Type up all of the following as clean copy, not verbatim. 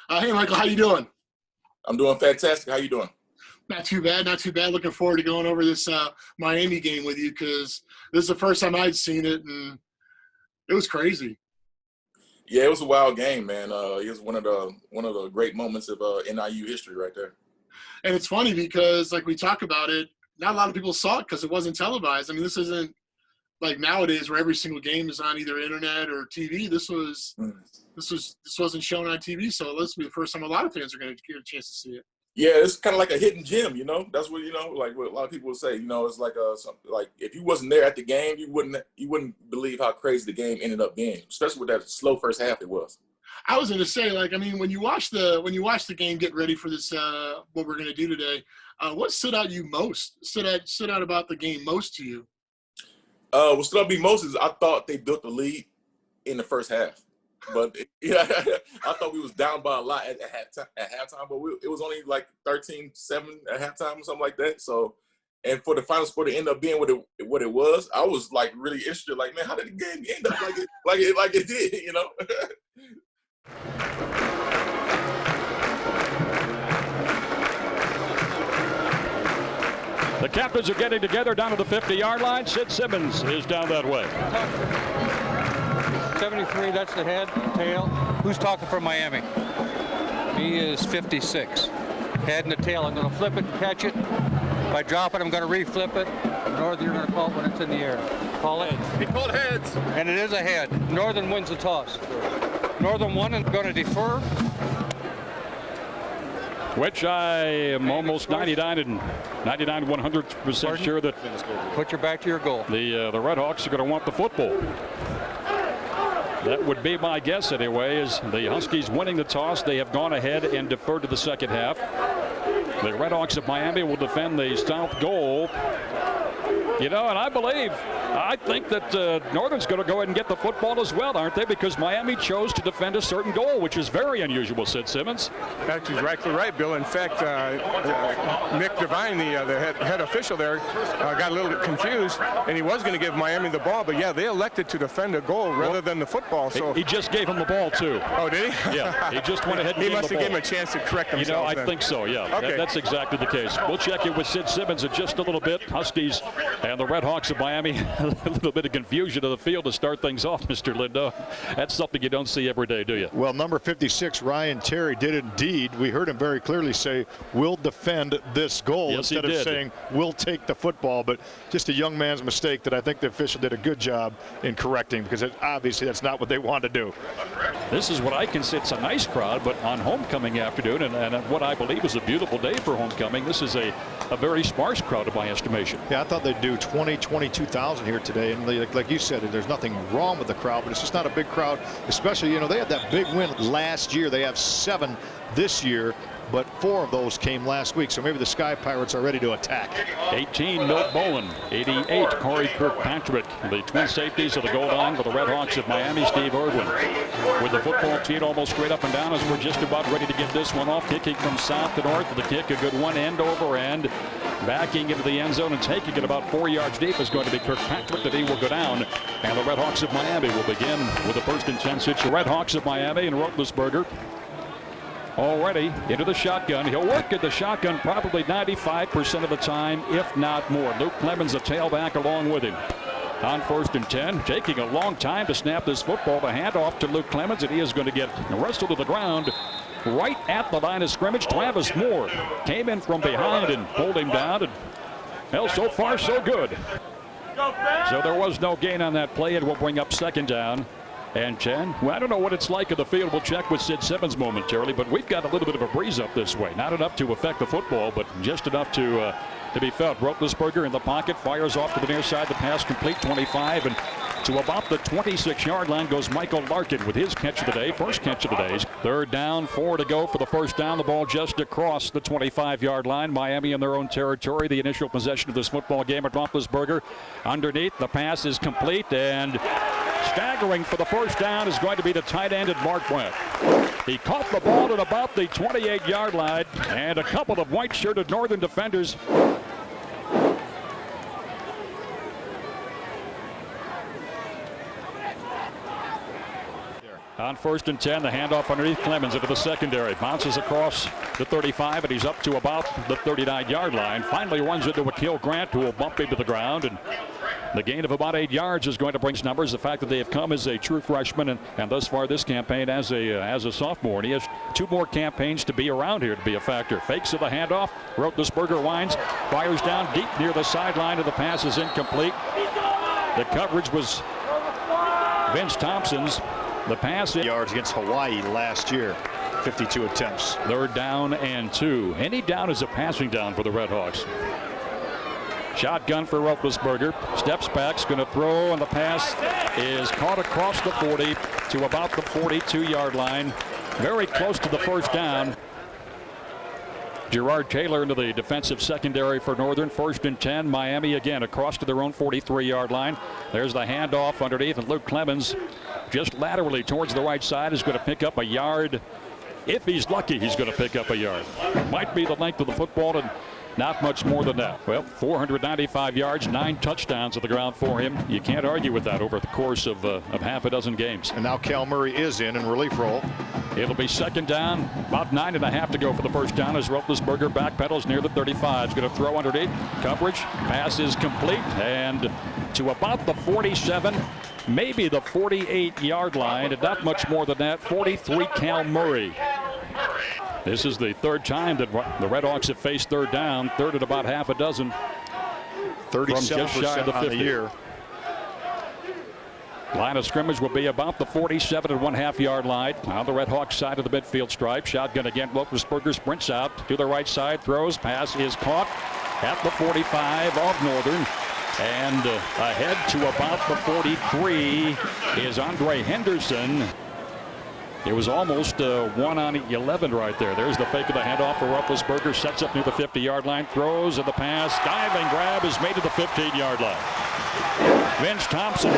Hey, Michael, how you doing? I'm doing fantastic. How you doing? Not too bad, not too bad. Looking forward to going over this Miami game with you because this is the first time I'd seen it, and it was crazy. Yeah, it was a wild game, man. It was one of the great moments of NIU history right there. And it's funny because, like, we talk about it, not a lot of people saw it because it wasn't televised. I mean, this isn't like nowadays where every single game is on either internet or TV. This wasn't shown on TV, so this will be the first time a lot of fans are going to get a chance to see it. Yeah, it's kind of like a hidden gem, you know. That's what like what a lot of people would say. You know, it's like like if you wasn't there at the game, you wouldn't believe how crazy the game ended up being, especially with that slow first half it was. I was going to say, like, I mean, when you watch the game, get ready for this, what we're going to do today. What stood out you most? Stood out about the game most to you? What stood out me most is I thought they built the lead in the first half. But yeah, I thought we was down by a lot at halftime, but it was only like 13-7 at halftime or something like that. So, and for the final score to end up being what it was, I was like really interested. Like, man, how did the game end up like it did? You know. The captains are getting together down to the 50-yard line. Sid Simmons is down that way. 73, that's the head, tail. Who's talking for Miami? He is 56. Head and the tail. I'm going to flip it and catch it. If I drop it, I'm going to re-flip it. Northern, you're going to call it when it's in the air. Call it. He called heads. And it is a head. Northern wins the toss. Northern won and going to defer. Which I am almost 100% sure that put your back to your goal. The Red Hawks are going to want the football. That would be my guess anyway, is the Huskies winning the toss. They have gone ahead and deferred to the second half. The Red Hawks of Miami will defend the south goal. You know, and I think that Northern's going to go ahead and get the football as well, aren't they? Because Miami chose to defend a certain goal, which is very unusual, Sid Simmons. That's exactly right, Bill. In fact, Nick Duffy, the head official there, got a little bit confused, and he was going to give Miami the ball, but yeah, they elected to defend a goal rather than the football. So he just gave him the ball, too. Oh, did he? Yeah, he just went ahead and gave him the ball. He must have given him a chance to correct himself. You know, I think so, yeah. Okay. That's exactly the case. We'll check in with Sid Simmons in just a little bit. Huskies and the Red Hawks of Miami, a little bit of confusion of the field to start things off, Mr. Lindo. That's something you don't see every day, do you? Well, number 56, Ryan Terry, did indeed. We heard him very clearly say, we'll defend this goal, yes, instead of saying, we'll take the football. But just a young man's mistake that I think the official did a good job in correcting, because obviously that's not what they wanted to do. This is what I consider, it's a nice crowd, but on homecoming afternoon, and what I believe is a beautiful day for homecoming, this is a very sparse crowd in my estimation. Yeah, I thought they'd do 22,000 here today, and like you said, there's nothing wrong with the crowd, but it's just not a big crowd, especially, you know, they had that big win last year. They have 7 this year, but 4 of those came last week, so maybe the Sky Pirates are ready to attack. 18, Milt Bowen. 88, Corey Kirkpatrick. The twin safeties of the goal line for the Red Hawks of Miami, Steve Irwin. With the football teed almost straight up and down as we're just about ready to get this one off. Kicking from south to north. The kick, a good one, end over end. Backing into the end zone and taking it about 4 yards deep is going to be Kirkpatrick. That he will go down. And the Red Hawks of Miami will begin with the first and 10 situation. Red Hawks of Miami and Roethlisberger already into the shotgun. He'll work at the shotgun probably 95% of the time, if not more. Luke Clemens, a tailback, along with him. On first and 10, taking a long time to snap this football. The handoff to Luke Clemens, and he is going to get wrestled to the ground right at the line of scrimmage. Travis Moore came in from behind and pulled him down. And, well, so far so good. So there was no gain on that play, and we'll bring up second down and 10. Well, I don't know what it's like in the field. We'll check with Sid Simmons momentarily, but we've got a little bit of a breeze up this way. Not enough to affect the football, but just enough to be felt. Roethlisberger in the pocket, fires off to the near side. The pass complete, 25, and to about the 26-yard line goes Michael Larkin with his catch of the day, first catch of the day. Third down, 4 to go for the first down. The ball just across the 25-yard line. Miami in their own territory. The initial possession of this football game at Roethlisberger. Underneath, the pass is complete, and staggering for the first down is going to be the tight end at Mark Brandt. He caught the ball at about the 28-yard line, and a couple of white-shirted Northern defenders On 1st and 10, the handoff underneath Clemens into the secondary. Bounces across the 35, and he's up to about the 39-yard line. Finally runs into Akil Grant, who will bump into the ground. And the gain of about 8 yards is going to bring numbers. The fact that they have come as a true freshman and thus far this campaign as a sophomore. And he has 2 more campaigns to be around here to be a factor. Fakes of the handoff. Roethlisberger winds, fires down deep near the sideline, and the pass is incomplete. The coverage was Vince Thompson's. The pass yards against Hawaii last year, 52 attempts. 3rd down and 2. Any down is a passing down for the Red Hawks. Shotgun for Roethlisberger. Steps back, going to throw, and the pass is caught across the 40 to about the 42-yard line. Very close to the 1st down. Gerard Taylor into the defensive secondary for Northern. 1st and 10. Miami again across to their own 43-yard line. There's the handoff underneath, and Luke Clemens just laterally towards the right side is going to pick up a yard. If he's lucky, he's going to pick up a yard. Might be the length of the football and not much more than that. Well, 495 yards, 9 touchdowns on the ground for him. You can't argue with that over the course of half a dozen games. And now Cal Murray is in relief role. It'll be 2nd down, about 9.5 to go for the 1st down as Roethlisberger backpedals near the 35. He's going to throw underneath. Coverage. Pass is complete and to about the 47, maybe the 48-yard line, and not much more than that. 43 Cal Murray. This is the 3rd time that the Red Hawks have faced 3rd down. 3rd at about half a dozen. 37% on the year. Line of scrimmage will be about the 47.5 yard line on the Red Hawks side of the midfield stripe. Shotgun again. Roethlisberger sprints out to the right side. Throws. Pass is caught at the 45 of Northern. And ahead to about the 43 is Andre Henderson. It was almost 1 on 11 right there. There's the fake of the handoff for Roethlisberger. Sets up near the 50-yard line. Throws, and the pass. Diving grab is made to the 15-yard line. Vince Thompson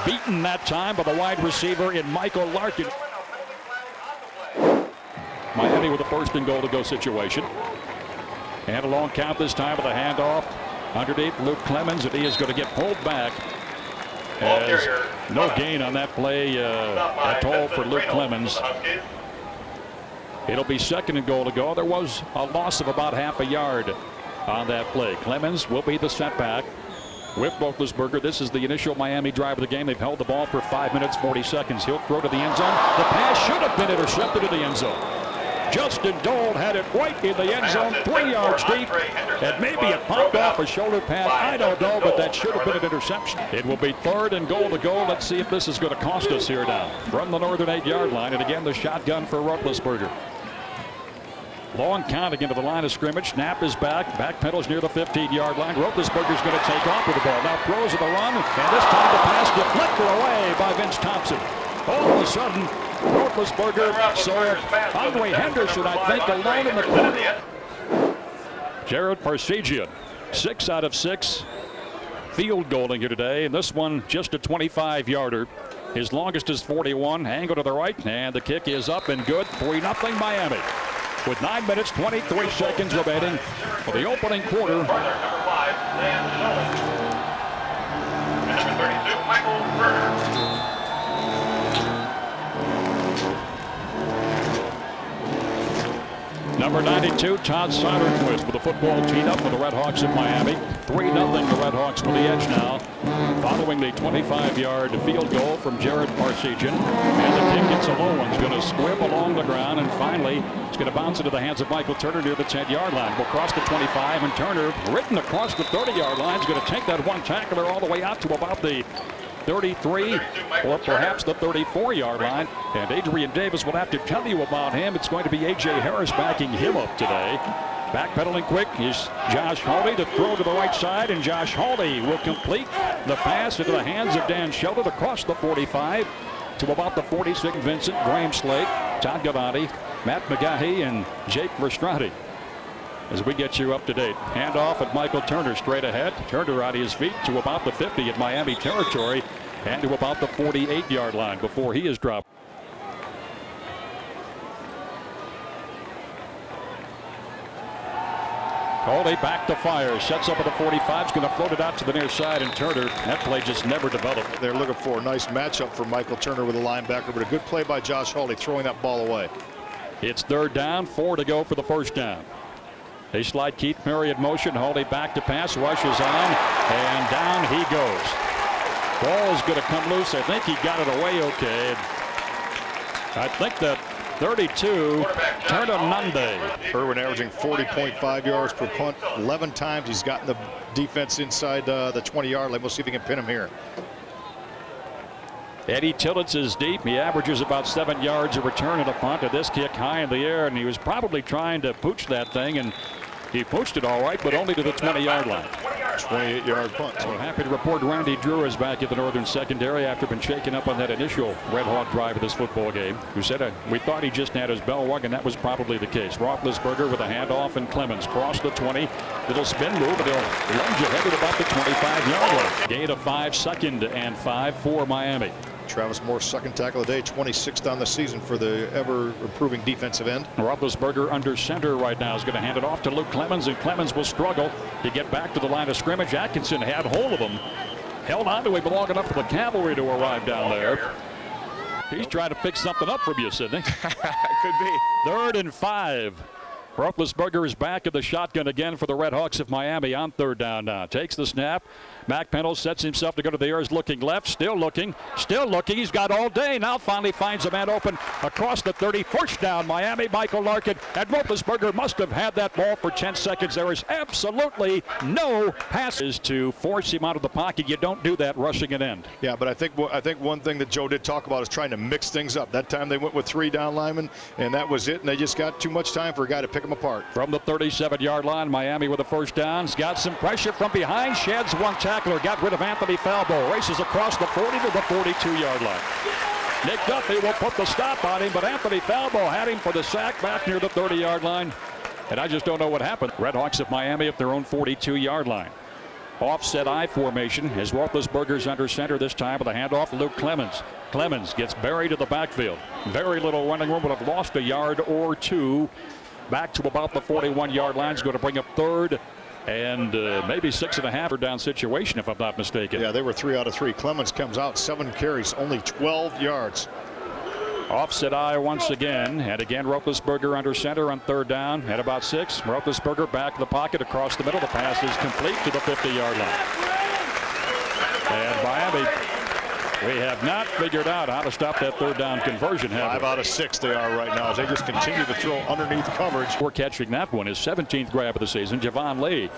beaten that time by the wide receiver in Michael Larkin. Miami with a 1st and goal to go situation. And a long count this time with a handoff. Underneath Luke Clemens, and he is going to get pulled back. As no gain on that play at all for Luke Clemens. It'll be 2nd and goal to go. There was a loss of about half a yard on that play. Clemens will be the setback with Roethlisberger. This is the initial Miami drive of the game. They've held the ball for 5 minutes, 40 seconds. He'll throw to the end zone. The pass should have been intercepted in the end zone. Justin Dole had it right in the end zone, 3 yards deep, and maybe it popped off a shoulder pass. I don't know, but that should have been an interception. It will be 3rd and goal to go. Let's see if this is going to cost us here now. From the Northern 8-yard line, and again the shotgun for Roethlisberger. Long count again to the line of scrimmage. Snap is back. Backpedals near the 15-yard line. Roethlisberger's going to take off with the ball. Now throws at the run, and this time the pass deflected away by Vince Thompson. All of a sudden, Roethlisberger saw Andre Henderson, I think, alone in the corner. Jared Parsegian, 6 out of 6 field goaling here today, and this one just a 25-yarder. His longest is 41. Angle to the right, and the kick is up and good. 3-0 Miami. With 9 minutes, 23 seconds remaining for the opening quarter. Number 32, Michael Berger. Number 92, Todd Seilerquist with the football teed up for the Red Hawks of Miami. 3-0 the Red Hawks with the edge now, following the 25-yard field goal from Jared Parsegian. And the kick gets a low one. It's going to squib along the ground, and finally it's going to bounce into the hands of Michael Turner near the 10-yard line. Will cross the 25, and Turner, written across the 30-yard line, is going to take that one tackler all the way out to about the 33 or perhaps the 34-yard line. And Adrian Davis will have to tell you about him. It's going to be A.J. Harris backing him up today. Backpedaling quick is Josh Hawley to throw to the right side, and Josh Hawley will complete the pass into the hands of Dan Sheldon across the 45 to about the 46. Vincent, Graham Slate, Todd Gavati, Matt McGahee, and Jake Verstrati. As we get you up to date, handoff at Michael Turner straight ahead. Turner on his feet to about the 50 at Miami territory and to about the 48-yard line before he is dropped. Holding back to fire. Sets up at the 45. Is going to float it out to the near side. And Turner, that play just never developed. They're looking for a nice matchup for Michael Turner with a linebacker, but a good play by Josh Hawley throwing that ball away. It's 3rd down, 4 to go for the first down. They slide Keith Murray in motion. Hawley back to pass. Rushes on. And down he goes. Ball is going to come loose. I think he got it away okay. I think that 32, Turner Nunde. Irwin averaging 40.5 yards per punt. 11 times he's gotten the defense inside the 20-yard line. We'll see if he can pin him here. Eddie Tillits is deep. He averages about 7 yards a return at a punt. To this kick high in the air, and he was probably trying to pooch that thing, and he pooched it all right, but only to the 20-yard line. 28-yard punt. So happy to report Randy Drew is back at the Northern secondary after being shaken up on that initial Red Hawk drive of this football game. Who said we thought he just had his bell rung, and that was probably the case. Roethlisberger with a handoff, and Clemens crossed the 20. Little spin move, and he'll lunge ahead at about the 25-yard line. Gain of 5, 2nd and 5 for Miami. Travis Moore's second tackle of the day, 26th on the season for the ever-improving defensive end. Roethlisberger under center right now is going to hand it off to Luke Clemens, and Clemens will struggle to get back to the line of scrimmage. Atkinson had hold of him, held on to him long enough for the cavalry to arrive down there. He's trying to fix something up from you, Sidney. Could be. 3rd and 5. Roethlisberger is back in the shotgun again for the Red Hawks of Miami on 3rd down now. Takes the snap. Mac Pendle sets himself to go to the air. Is looking left. Still looking. Still looking. He's got all day. Now finally finds a man open across the 30. First down, Miami. Michael Larkin. And Roethlisberger must have had that ball for 10 seconds. There is absolutely no passes to force him out of the pocket. You don't do that rushing an end. Yeah, but I think one thing that Joe did talk about is trying to mix things up. That time they went with 3 down linemen, and that was it. And they just got too much time for a guy to pick them apart. From the 37-yard line, Miami with a first down. He's got some pressure from behind. Sheds one tackler. Got rid of Anthony Falbo. Races across the 40 to the 42-yard line. Nick Duffy will put the stop on him, but Anthony Falbo had him for the sack back near the 30-yard line. And I just don't know what happened. Red Hawks of Miami at their own 42-yard line. Offset I formation as Roethlisberger's under center this time with a handoff to Luke Clemens. Clemens gets buried in the backfield. Very little running room, but have lost a yard or two. Back to about the 41-yard line. Is going to bring up 3rd and maybe 6.5 down situation, if I'm not mistaken. Yeah, they were 3 out of 3. Clemens comes out, 7 carries, only 12 yards. Offset I once again, and again Roethlisberger under center on 3rd down at about 6. Roethlisberger back in the pocket across the middle. The pass is complete to the 50-yard line. And Miami, we have not figured out how to stop that 3rd down conversion. 5 out of 6 they are right now as they just continue to throw underneath coverage. For catching that one, his 17th grab of the season, Javon Lee.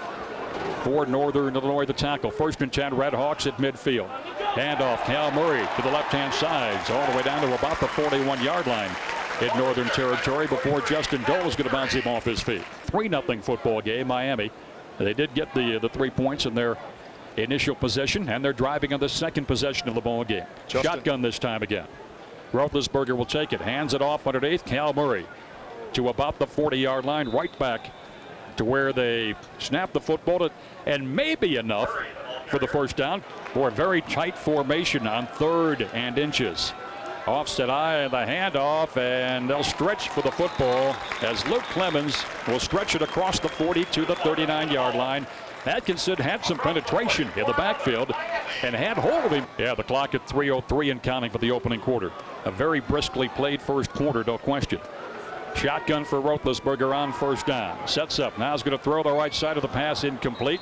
For Northern Illinois, the tackle. 1st and 10, Red Hawks at midfield. Handoff, Cal Murray to the left-hand side, all the way down to about the 41-yard line in Northern Territory before Justin Dole is going to bounce him off his feet. 3-0 football game, Miami. They did get the 3 points in their initial possession, and they're driving on the 2nd possession of the ball game. Shotgun this time again. Roethlisberger will take it, hands it off underneath. Cal Murray to about the 40-yard line, right back to where they snap the football to, and maybe enough for the first down for a very tight formation on 3rd and inches. Offset I, the handoff, and they'll stretch for the football as Luke Clemens will stretch it across the 40 to the 39-yard line. Atkinson had some penetration in the backfield and had hold of him. Yeah, the clock at 3:03 and counting for the opening quarter. A very briskly played first quarter, no question. Shotgun for Roethlisberger on 1st down. Sets up. Now he's going to throw the right side of the pass, incomplete.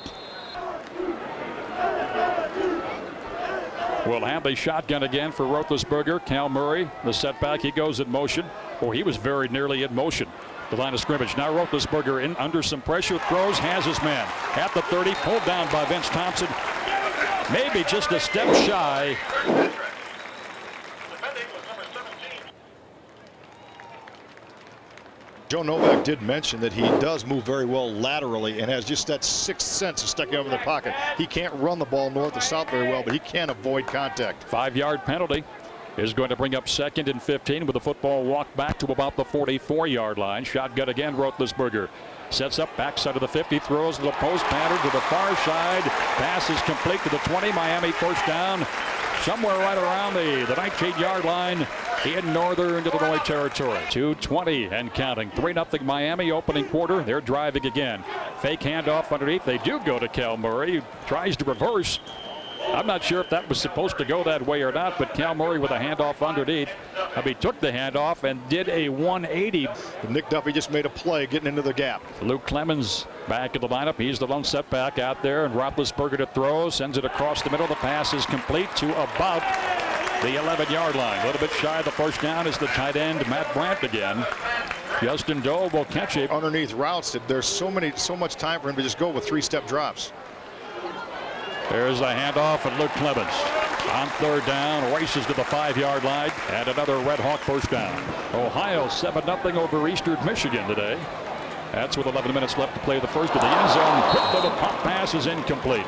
We'll have the shotgun again for Roethlisberger. Cal Murray, the setback, he goes in motion. Oh, he was very nearly in motion. The line of scrimmage. Now Roethlisberger in under some pressure, throws, has his man at the 30, pulled down by Vince Thompson. Maybe just a step shy. Joe Novak did mention that he does move very well laterally and has just that 6th sense of sticking over the pocket. He can't run the ball north or south very well, but he can avoid contact. 5-yard penalty is going to bring up 2nd and 15 with the football walked back to about the 44-yard line. Shotgun again, Roethlisberger. Sets up backside of the 50, throws to the post pattern to the far side. Pass is complete to the 20. Miami 1st down. somewhere right around the 19-yard line in Northern Illinois territory. 2:20 and counting. 3-0 Miami opening quarter. They're driving again. Fake handoff underneath. They do go to Cal Murray. Tries to reverse. I'm not sure if that was supposed to go that way or not, but Cal Murray with a handoff underneath. He took the handoff and did a 180. Nick Duffy just made a play getting into the gap. Luke Clemens back in the lineup. He's the lone setback out there, and Roethlisberger to throw. Sends it across the middle. The pass is complete to about the 11-yard line. A little bit shy of the first down is the tight end, Matt Brandt again. Justin Dole will catch it. Underneath routes, there's so much time for him to just go with 3-step drops. There's a handoff, and Luke Clemens on third down races to the 5-yard line, and another Red Hawk first down. Ohio 7-0 over Eastern Michigan today. That's with 11 minutes left to play the first of the end zone. Quick little pop pass is incomplete.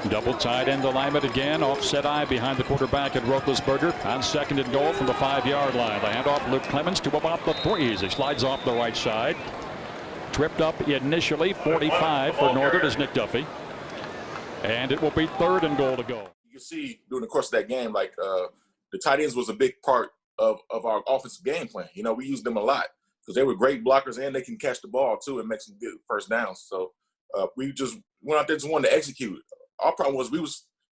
Double tight end alignment again. Offset eye behind the quarterback at Roethlisberger on 2nd and goal from the 5-yard line. The handoff, Luke Clemens to about the 3. He slides off the right side. Tripped up initially. 45 for Northern is Nick Duffy. And it will be 3rd and goal to go. You can see during the course of that game, like the tight ends was a big part of our offensive game plan. You know, we used them a lot because they were great blockers and they can catch the ball too and make some good first downs. So we just went out there just wanted to execute. Our problem was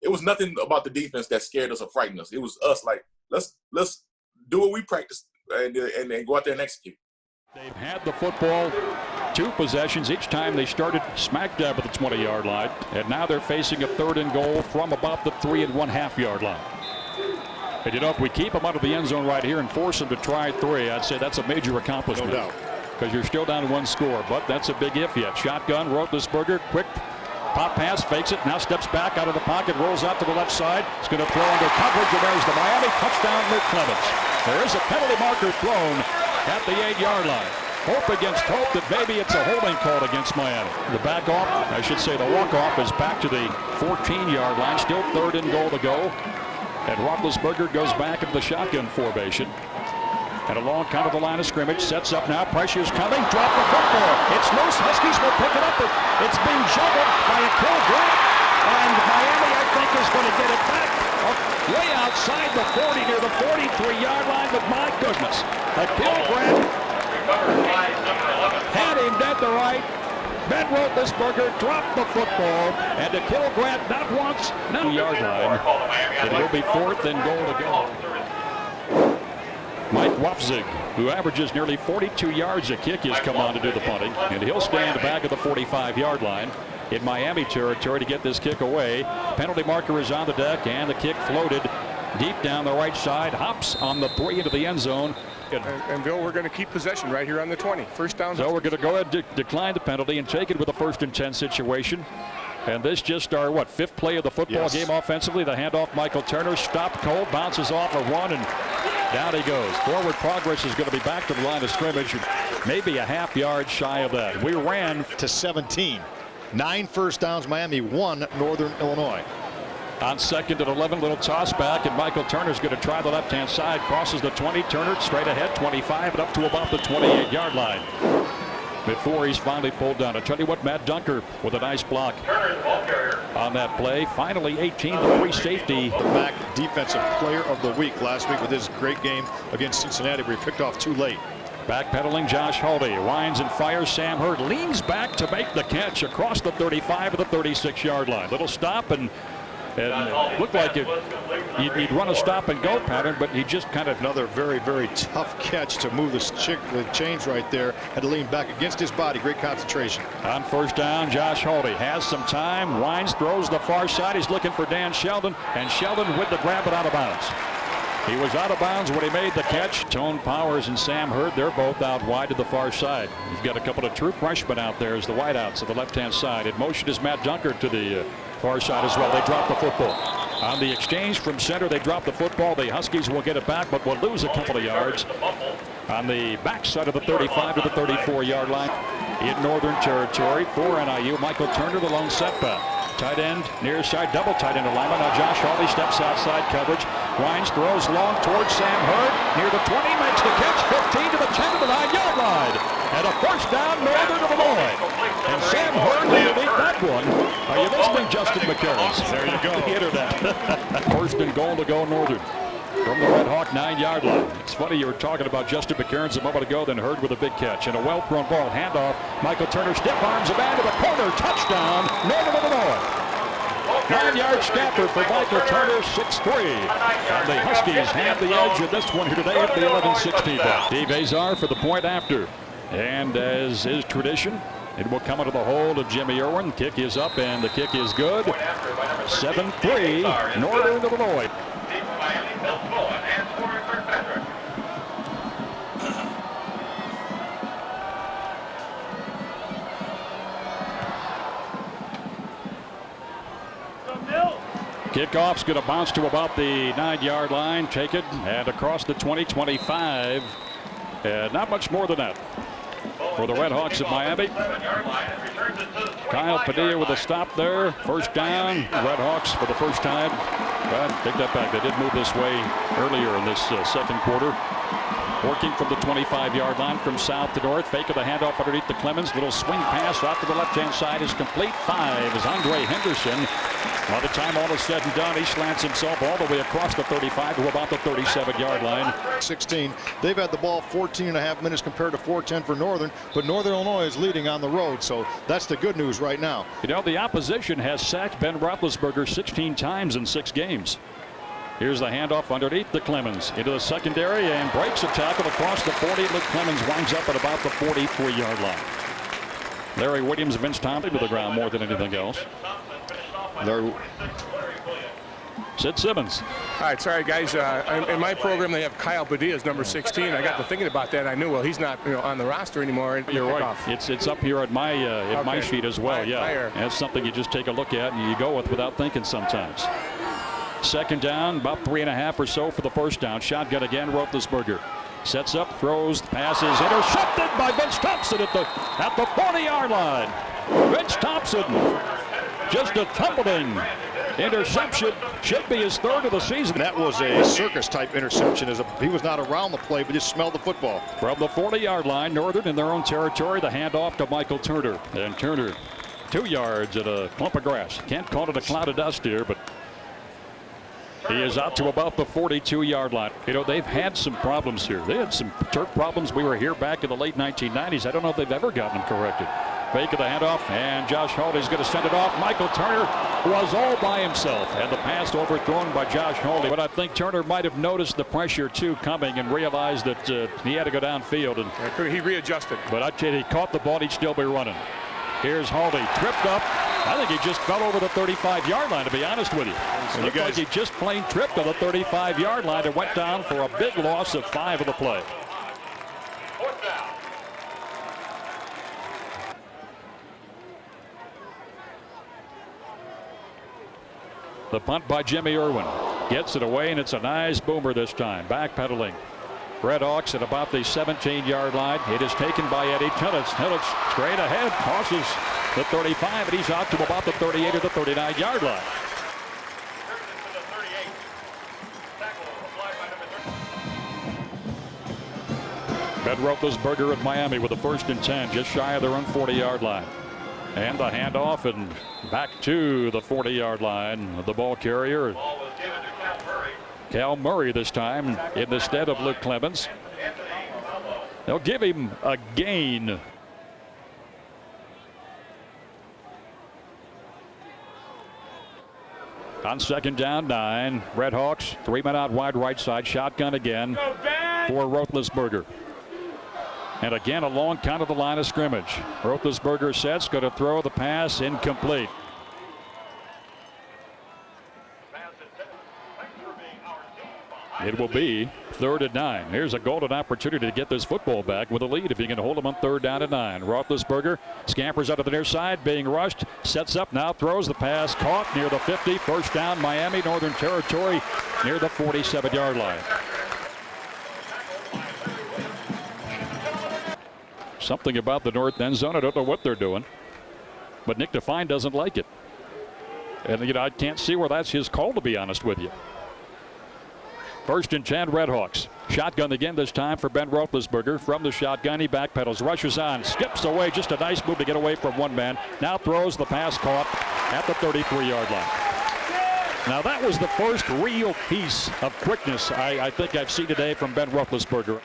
it was nothing about the defense that scared us or frightened us. It was us like let's do what we practiced and go out there and execute. They've had the football 2 possessions each time they started smack dab at the 20-yard line, and now they're facing a 3rd and goal from about the 3 1/2 yard line. And you know, if we keep them out of the end zone right here and force them to try 3, I'd say that's a major accomplishment. No doubt. Because you're still down 1 score, but that's a big if yet. Shotgun, Roethlisberger, quick pop pass, fakes it, now steps back out of the pocket, rolls out to the left side. He's going to throw under coverage, and there's the Miami touchdown, Luke Clemens. There is a penalty marker thrown at the 8-yard line. Hope against hope that maybe it's a holding call against Miami. The back off, I should say the walk off, is back to the 14-yard line. Still 3rd and goal to go. And Roethlisberger goes back into the shotgun formation. And along kind of the line of scrimmage, sets up now, pressure's coming, drop the football. It's loose, Huskies will pick it up. It's being juggled by a Kill Grant. And Miami, I think, is going to get it back way outside the 40 near the 43-yard line. But my goodness, a Kill Grant had him dead to right. Ben Roethlisberger dropped the football, and to Kill Grant not once, no yard line. It will be 4th and goal to go. Mike Wapzig, who averages nearly 42 yards a kick, has come on to do the punting, and he'll stand back at the 45-yard line in Miami territory to get this kick away. Penalty marker is on the deck, and the kick floated deep down the right side, hops on the 3 into the end zone. And Bill, we're going to keep possession right here on the 20. First down. So we're going to go ahead and decline the penalty and take it with a 1st and 10 situation. And this just our, 5th play of the football game offensively. The handoff, Michael Turner, stopped cold, bounces off a run, and down he goes. Forward progress is going to be back to the line of scrimmage, maybe a half yard shy of that. We ran to 17. 9 first downs, Miami, 1 Northern Illinois. On 2nd and 11, little toss back, and Michael Turner's going to try the left-hand side, crosses the 20, Turner straight ahead, 25, and up to about the 28-yard line before he's finally pulled down. I tell you what, Matt Dunker with a nice block on that play. Finally, 18, the free safety. The back defensive player of the week last week with his great game against Cincinnati, where he picked off too late. Backpedaling Josh Haldy, winds and fires. Sam Hurd leans back to make the catch across the 35 of the 36-yard line. Little stop, and looked like he'd run a stop and go pattern, but he just kind of. Another very, very tough catch to move the chains right there. Had to lean back against his body. Great concentration. On first down, Josh Haldy has some time. Winds, throws the far side. He's looking for Dan Sheldon, and Sheldon with the grab it out of bounds. He was out of bounds when he made the catch. Tone Powers and Sam Hurd, they're both out wide to the far side. You've got a couple of true freshmen out there as the wideouts to the left-hand side. In motion is Matt Dunker to the far side as well. They drop the football. On the exchange from center, they drop the football. The Huskies will get it back, but will lose a couple of yards. On the backside of the 35 to the 34-yard line in Northern Territory for NIU, Michael Turner, the lone setback. Tight end, near side, double tight end alignment. Now Josh Hawley steps outside coverage. Winds, throws long towards Sam Hurd. Near the 20, makes the catch. 15 to the 10 to the 9-yard line. And a first down, Northern Illinois. And Sam Hurd will beat that one. Are you listening, Justin McCarron? There you go. The internet. First and goal to go Northern. From the Red Hawk 9-yard line. It's funny you were talking about Justin McCarron a moment ago, then Hurd with a big catch. And a well-thrown ball. Handoff. Michael Turner stiff arms a man to the corner. Touchdown, Northern Illinois. 9-yard scamper for Michael Turner, 6'3". And the Huskies have the edge of this one here today at the 11-16 mark. Steve Azar for the point after. And as is tradition, it will come into the hold of Jimmy Irwin. Kick is up, and the kick is good. 7-3, Northern Illinois. Kickoff's going to bounce to about the 9-yard line. Take it and across the 20-25. Not much more than that for the Red Hawks of Miami. Kyle Padilla with a stop there. First down. Red Hawks for the first time. Well, take that back. They did move this way earlier in this second quarter. Working from the 25-yard line from south to north. Fake of the handoff underneath the Clemens. Little swing pass out to the left-hand side is complete. 5 is Andre Henderson. By the time all is said and done, he slants himself all the way across the 35 to about the 37-yard line. 16. They've had the ball 14 and a half minutes compared to 4:10 for Northern, but Northern Illinois is leading on the road, so that's the good news right now. You know, the opposition has sacked Ben Roethlisberger 16 times in 6 games. Here's the handoff underneath the Clemens into the secondary and breaks a tackle across the 40. Luke Clemens winds up at about the 43-yard line. Larry Williams, Vince Tomlin to the ground more than anything else. Sid Simmons. All right, sorry guys. In my program they have Kyle Padilla as number 16. I got to thinking about that. I knew, well, he's not on the roster anymore. You're right. It's up here at my sheet as well. Yeah, that's something you just take a look at and you go with without thinking sometimes. Second down, about 3.5 or so for the first down. Shotgun again, Roethlisberger. Sets up, throws, passes, intercepted by Vince Thompson at the 40-yard line. Vince Thompson, just a tumbling interception. Should be his third of the season. That was a circus-type interception. He was not around the play, but just smelled the football. From the 40-yard line, Northern in their own territory, the handoff to Michael Turner. And Turner, 2 yards at a clump of grass. Can't call it a cloud of dust here, but he is out to about the 42-yard line. You know, they've had some problems here. They had some turf problems. We were here back in the late 1990s. I don't know if they've ever gotten them corrected. Fake of the handoff, and Josh Hawley's going to send it off. Michael Turner was all by himself, and the pass overthrown by Josh Hawley. But I think Turner might have noticed the pressure, too, coming and realized that he had to go downfield. And he readjusted. But I tell you, he caught the ball, he'd still be running. Here's Hawley, tripped up. I think he just fell over the 35-yard line, to be honest with you. It looked like he just plain tripped on the 35-yard line and went down for a big loss of 5 of the play. The punt by Jimmy Irwin. Gets it away, and it's a nice boomer this time. Backpedaling. Red Hawks at about the 17-yard line. It is taken by Eddie Tillett. Tillett straight ahead, crosses the 35, and he's out to about the 38 or the 39-yard line. Ben Roethlisberger at Miami with a 1st and 10, just shy of their own 40-yard line. And the handoff and back to the 40-yard line. The ball carrier, Cal Murray this time in the stead of Luke Clemens. They'll give him a gain. On second down, 9. Red Hawks, 3 men out wide right side. Shotgun again for Roethlisberger. And again, a long count of the line of scrimmage. Roethlisberger sets, going to throw the pass, incomplete. It will be 3rd and 9. Here's a golden opportunity to get this football back with a lead if you can hold them on 3rd down and 9. Roethlisberger scampers out of the near side, being rushed, sets up now, throws the pass, caught near the 50. First down, Miami, Northern Territory, near the 47-yard line. Something about the north end zone. I don't know what they're doing, but Nick Duffy doesn't like it. And, I can't see where that's his call, to be honest with you. 1st and 10, Redhawks. Shotgun again this time for Ben Roethlisberger. From the shotgun, he backpedals, rushes on, skips away. Just a nice move to get away from one man. Now throws the pass caught at the 33-yard line. Now that was the first real piece of quickness I think I've seen today from Ben Roethlisberger.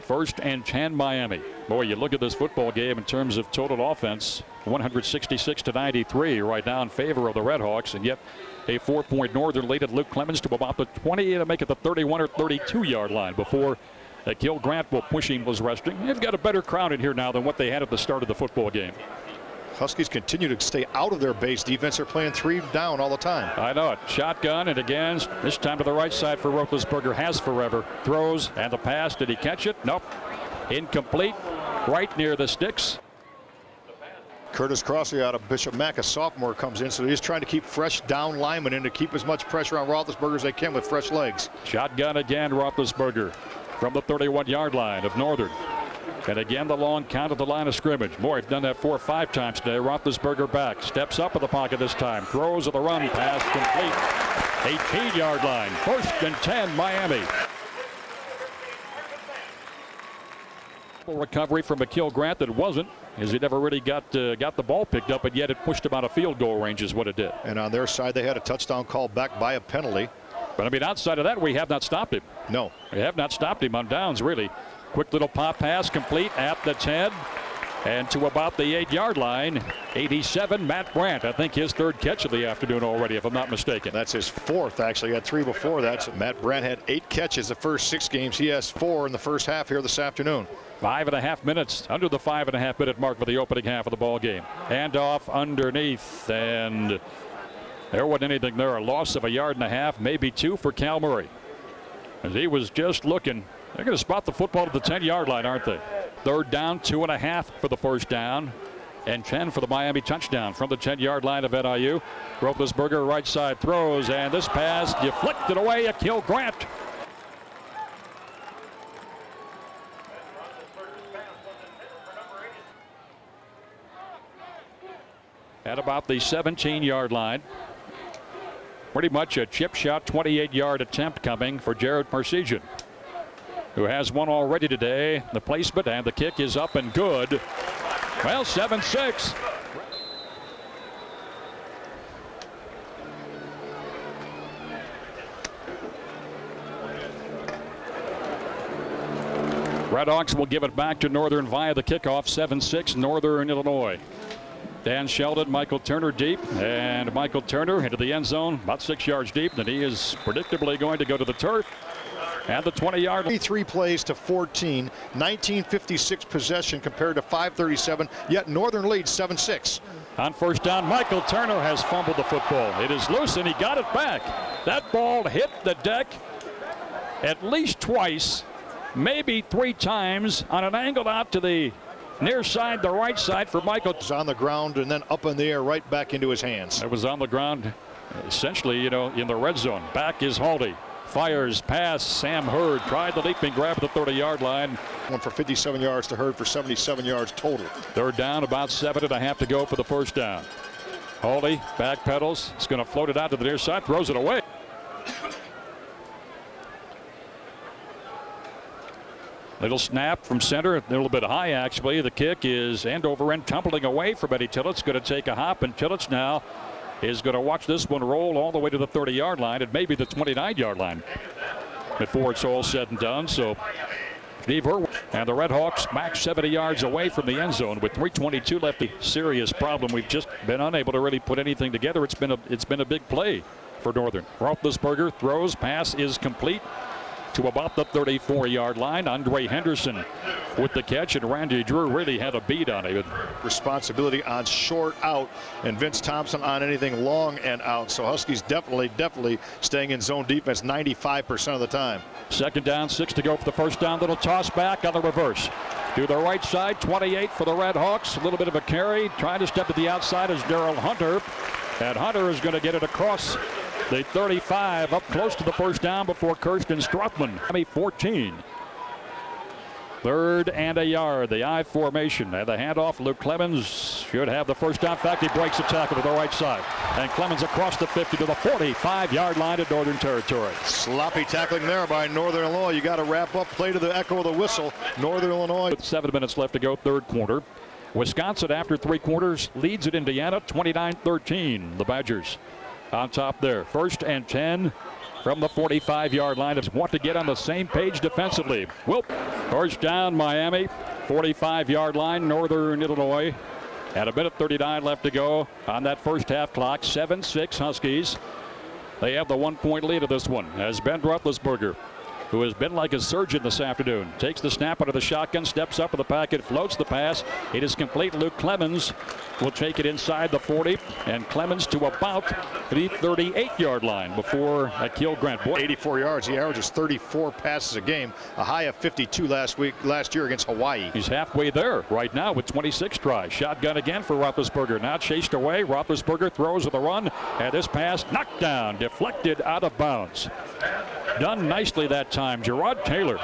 1st and 10, Miami. Boy, you look at this football game in terms of total offense, 166-93 right now in favor of the Redhawks, and yet a 4-point Northern lead at Luke Clemens to about the 20 to make it the 31 or 32-yard line before Akil Grant, while pushing, was resting. They've got a better crowd in here now than what they had at the start of the football game. Huskies continue to stay out of their base defense. They're playing 3 down all the time. I know it. Shotgun, and again, this time to the right side for Roethlisberger. Has forever. Throws, and the pass. Did he catch it? Nope. Incomplete. Right near the sticks. Curtis Crossley out of Bishop Mack, a sophomore, comes in, so he's trying to keep fresh down linemen in to keep as much pressure on Roethlisberger as they can with fresh legs. Shotgun again, Roethlisberger from the 31-yard line of Northern. And again, the long count of the line of scrimmage. Boy, he's done that 4 or 5 times today. Roethlisberger back, steps up in the pocket this time, throws of the run, pass complete. 18-yard line, 1st and 10, Miami. Recovery from Akil Grant that wasn't, as he never really got the ball picked up, but yet it pushed him out of field goal range is what it did. And on their side, they had a touchdown call back by a penalty. But I mean, outside of that, we have not stopped him. No. We have not stopped him on downs, really. Quick little pop pass complete at the 10 and to about the 8-yard line. 87, Matt Brandt. I think his 3rd catch of the afternoon already, if I'm not mistaken. That's his 4th, actually. He had 3 before that. So Matt Brandt had 8 catches the first 6 games. He has 4 in the first half here this afternoon. 5.5 minutes, under the 5.5 minute mark for the opening half of the ball game. Handoff underneath, and there wasn't anything there. A loss of 1.5 yards, maybe 2 for Cal Murray. As he was just looking. They're going to spot the football at the 10-yard line, aren't they? 3rd down, 2.5 for the first down, and 10 for the Miami touchdown from the 10-yard line of NIU. Roethlisberger right side throws, and this pass deflected away. Akil Grant. At about the 17-yard line. Pretty much a chip shot 28-yard attempt coming for Jared Marcesian, who has one already today. The placement and the kick is up and good. Well, 7-6. Redhawks will give it back to Northern via the kickoff. 7-6, Northern Illinois. Dan Sheldon, Michael Turner deep, and Michael Turner into the end zone about 6 yards deep, and he is predictably going to go to the turf. And the 20-yard line. 3 plays to 14, 1956 possession compared to 537, yet Northern leads 7-6. On 1st down, Michael Turner has fumbled the football. It is loose, and he got it back. That ball hit the deck at least twice, maybe 3 times, on an angle out to the near side, the right side for Michael. It's on the ground and then up in the air, right back into his hands. It was on the ground, essentially, in the red zone. Back is Haldy. Fires pass. Sam Hurd tried the leaping grab at the 30-yard line. One for 57 yards to Hurd for 77 yards total. 3rd down, about 7.5 to go for the first down. Haldy backpedals. He's going to float it out to the near side. Throws it away. Little snap from center, a little bit high actually. The kick is end over end, tumbling away from Eddie Tillett's. Going to take a hop, and Tillett's now is going to watch this one roll all the way to the 30-yard line and maybe the 29-yard line before it's all said and done. So Steve Irwin and the Redhawks back 70 yards away from the end zone with 3:22 left. A serious problem. We've just been unable to really put anything together. It's been a big play for Northern. Roethlisberger throws, pass is complete to about the 34-yard line. Andre Henderson with the catch, and Randy Drew really had a beat on it. Responsibility on short out, and Vince Thompson on anything long and out. So Huskies definitely staying in zone defense 95% of the time. 2nd down, 6 to go for the first down. Little toss back on the reverse to the right side. 28 for the Redhawks. A little bit of a carry. Trying to step to the outside is Darrell Hunter, and Hunter is going to get it across the 35 up close to the first down before Kirsten Strothman. 14. 3rd and a yard. The I formation and the handoff. Luke Clemens should have the first down. In fact, he breaks a tackle to the right side. And Clemens across the 50 to the 45-yard line at Northern Territory. Sloppy tackling there by Northern Illinois. You got to wrap up. Play to the echo of the whistle. Northern Illinois. With 7 minutes left to go, 3rd quarter. Wisconsin, after 3 quarters, leads at Indiana 29-13. The Badgers on top there. 1st and 10 from the 45-yard line. Just want to get on the same page defensively. First down, Miami. 45-yard line, Northern Illinois. And 1:39 left to go on that first half clock. 7-6 Huskies. They have the 1-point lead of this one as Ben Roethlisberger, who has been like a surgeon this afternoon, takes the snap out of the shotgun, steps up with the packet, floats the pass. It is complete. Luke Clemens will take it inside the 40, and Clemens to about the 38-yard line before Akil Grant. 84 yards. He averages 34 passes a game, a high of 52 last year against Hawaii. He's halfway there right now with 26 tries. Shotgun again for Roethlisberger. Now chased away. Roethlisberger throws with a run, and this pass knocked down, deflected out of bounds. Done nicely that time. Gerard Taylor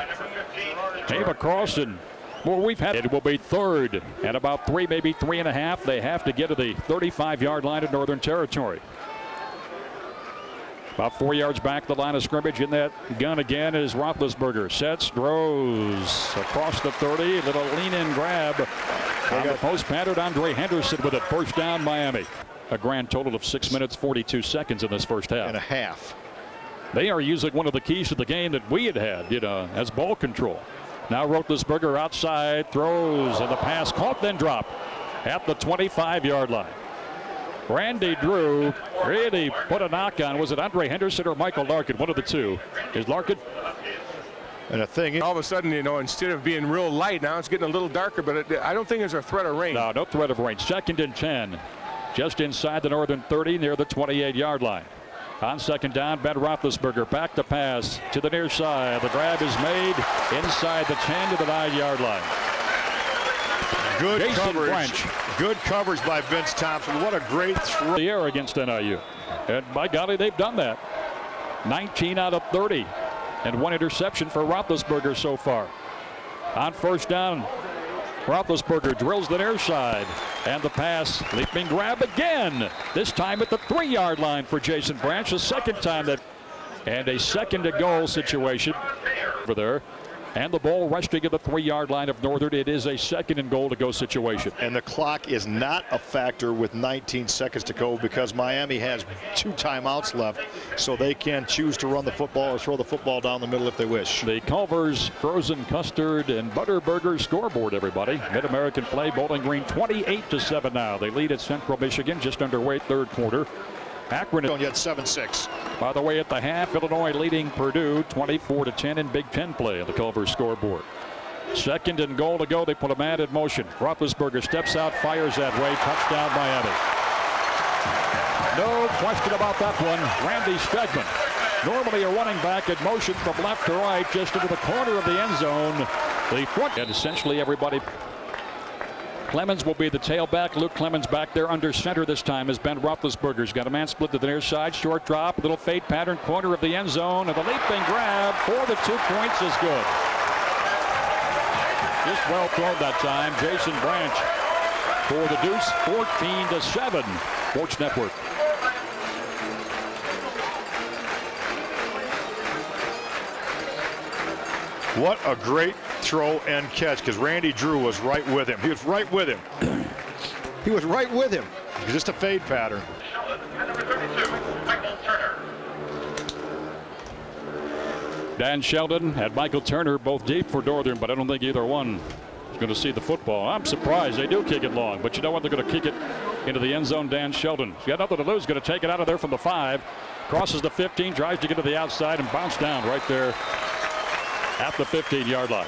came across, and we've had it. Will be 3rd and about 3, maybe 3.5. They have to get to the 35-yard line of Northern Territory. About 4 yards back the line of scrimmage. In that gun again is Roethlisberger. Sets, throws across the 30. Little lean-in grab. On the post pattern, Andre Henderson with it. First down, Miami. A grand total of 6 minutes, 42 seconds in this first half. And a half. They are using one of the keys to the game that we had, as ball control. Now Roethlisberger outside, throws, and the pass caught, then dropped at the 25-yard line. Randy Drew really put a knock on. Was it Andre Henderson or Michael Larkin? One of the two. Is Larkin? And a thing. All of a sudden, instead of being real light, now it's getting a little darker, but I don't think there's a threat of rain. No threat of rain. 2nd and 10. Just inside the Northern 30 near the 28-yard line. On 2nd down, Ben Roethlisberger back to pass to the near side. The grab is made inside the 10 to the 9-yard line. Good Jason coverage. Branch. Good coverage by Vince Thompson. What a great throw. The air against NIU. And by golly, they've done that. 19 out of 30. And 1 interception for Roethlisberger so far. On 1st down, Roethlisberger drills the near side, and the pass, leaping grab again. This time at the 3-yard line for Jason Branch. The 2nd time and a 2nd to goal situation over there. And the ball resting at the 3-yard line of Northern. It is a 2nd and goal to go situation. And the clock is not a factor with 19 seconds to go because Miami has 2 timeouts left, so they can choose to run the football or throw the football down the middle if they wish. The Culver's Frozen Custard and Butterburger scoreboard, everybody. Mid-American play, Bowling Green 28-7 now. They lead at Central Michigan, just underway 3rd quarter. Akron yet 7-6. By the way, at the half, Illinois leading Purdue 24-10 in Big Ten play on the Culver scoreboard. 2nd and goal to go. They put a man in motion. Roethlisberger steps out, fires that way. Touchdown, Miami. No question about that one. Randy Stegman, normally a running back, in motion from left to right, just into the corner of the end zone. The front, and essentially everybody. Clemens will be the tailback. Luke Clemens back there under center this time as Ben Roethlisberger's got a man split to the near side. Short drop, little fade pattern, corner of the end zone, and the leaping grab for the 2 points is good. Just well thrown that time. Jason Branch for the deuce, 14-7. Sports Network. What a great throw and catch, because Randy Drew was right with him. He was right with him. He was right with him. Just a fade pattern. Dan Sheldon and Michael Turner both deep for Northern, but I don't think either one is going to see the football. I'm surprised they do kick it long, but you know what? They're going to kick it into the end zone. Dan Sheldon, he's got nothing to lose, going to take it out of there from the 5. Crosses the 15, tries to get to the outside and bounce down right there at the 15-yard line.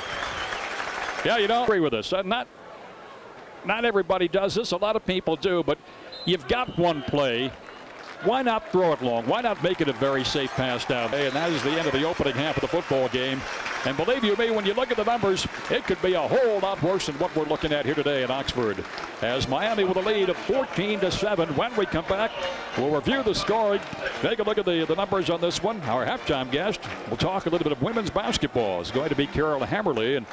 Yeah, you don't agree with this. Not everybody does this. A lot of people do, but you've got one play. Why not throw it long? Why not make it a very safe pass down there? And that is the end of the opening half of the football game. And believe you me, when you look at the numbers, it could be a whole lot worse than what we're looking at here today in Oxford. As Miami with a lead of 14-7. When we come back, we'll review the scoring. Take a look at the numbers on this one. Our halftime guest, we'll talk a little bit of women's basketball. It's going to be Carol Hammerly. And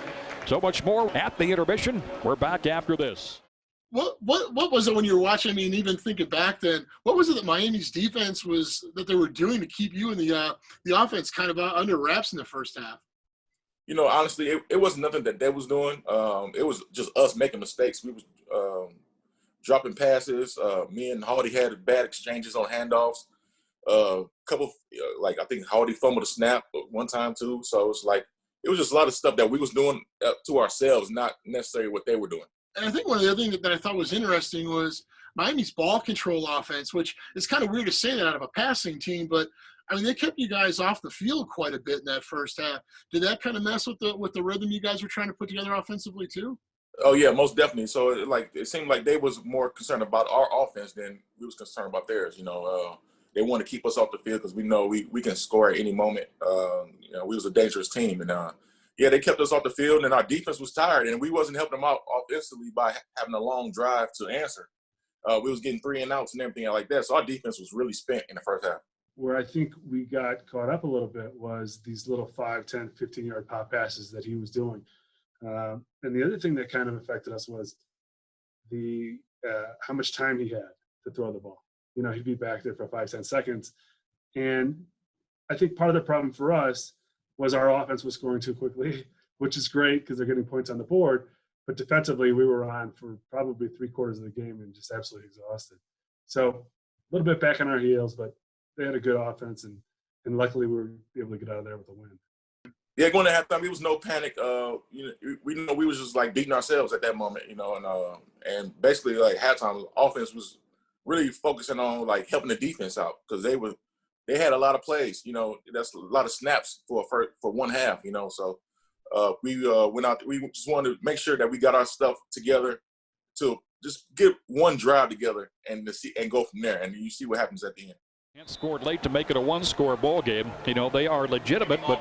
So much more at the intermission. We're back after this. What was it when you were watching? I mean, even thinking back then, what was it that Miami's defense was that they were doing to keep you and the offense kind of under wraps in the first half? You know, honestly, it wasn't nothing that they was doing. It was just us making mistakes. We was dropping passes. Me and Hardy had bad exchanges on handoffs. Couple, I think Hardy fumbled a snap one time too. So it was just a lot of stuff that we was doing to ourselves, not necessarily what they were doing. And I think one of the other things that I thought was interesting was Miami's ball control offense, which is kind of weird to say that out of a passing team, but I mean, they kept you guys off the field quite a bit in that first half. Did that kind of mess with the rhythm you guys were trying to put together offensively too? Oh yeah, most definitely. So it seemed like they was more concerned about our offense than we was concerned about theirs. You know, they want to keep us off the field because we know we can score at any moment. You know, we was a dangerous team, and yeah, they kept us off the field, and our defense was tired, and we wasn't helping them out offensively by having a long drive to answer. We was getting 3 and outs and everything like that. So our defense was really spent in the first half. Where I think we got caught up a little bit was these little 5, 10, 15-yard pop passes that he was doing. And the other thing that kind of affected us was the how much time he had to throw the ball. You know, he'd be back there for 5, 10 seconds. And I think part of the problem for us was our offense was scoring too quickly, which is great because they're getting points on the board. But defensively, we were on for probably 3/4 of the game and just absolutely exhausted. So a little bit back on our heels, but they had a good offense, and luckily we were able to get out of there with a win. Yeah, going to halftime, it was no panic. We was just like beating ourselves at that moment, you know, and basically like halftime, offense was really focusing on like helping the defense out because they had a lot of plays, you know, that's a lot of snaps for one half, you know. So we went out. We just wanted to make sure that we got our stuff together to just get one drive together and go from there. And you see what happens at the end. Scored late to make it a 1-score ball game. You know, they are legitimate, but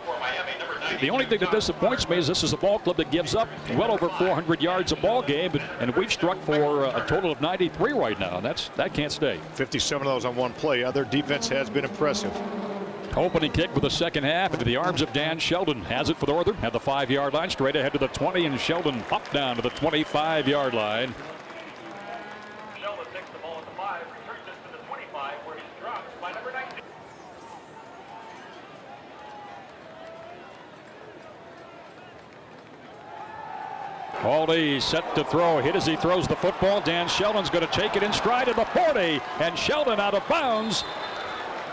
the only thing that disappoints me is this is a ball club that gives up well over 400 yards a ball game, and we've struck for a total of 93 right now. That can't stay. 57 of those on one play. Their defense has been impressive. Opening kick for the second half into the arms of Dan Sheldon. Has it for Northern at the 5-yard line, straight ahead to the 20, and Sheldon up down to the 25-yard line. Sheldon takes the ball at the 5, returns it to the 25, where he's dropped by number 19. Aldi set to throw, hit as he throws the football. Dan Sheldon's going to take it in stride at the 40, and Sheldon out of bounds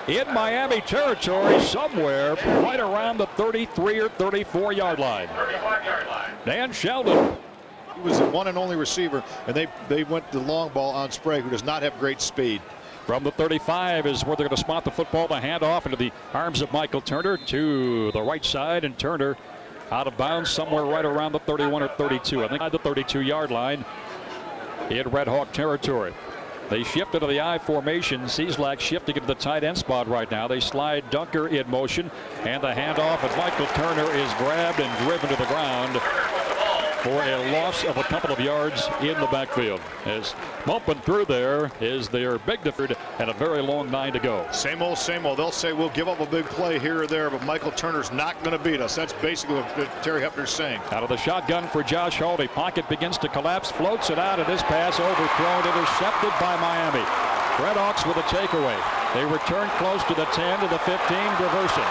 in Miami territory somewhere right around the 33 or 34 yard line. 35-yard line. Dan Sheldon. He was the one and only receiver, and they went the long ball on Sprague, who does not have great speed. From the 35 is where they're going to spot the football. The handoff into the arms of Michael Turner to the right side, and Turner out of bounds somewhere right around the 31 or 32. I think at the 32-yard line in Red Hawk territory. They shift into the I formation. Cieslak shifting into the tight end spot right now. They slide Dunker in motion, and the handoff, and Michael Turner is grabbed and driven to the ground for a loss of a couple of yards in the backfield. As bumping through there is their big defender and a very long 9 to go. Same old, same old. They'll say we'll give up a big play here or there, but Michael Turner's not going to beat us. That's basically what Terry Hepner's saying. Out of the shotgun for Josh Haldy. Pocket begins to collapse, floats it out, and this pass overthrown, intercepted by Miami. Redhawks with a takeaway. They return close to the 10 to the 15, reversing.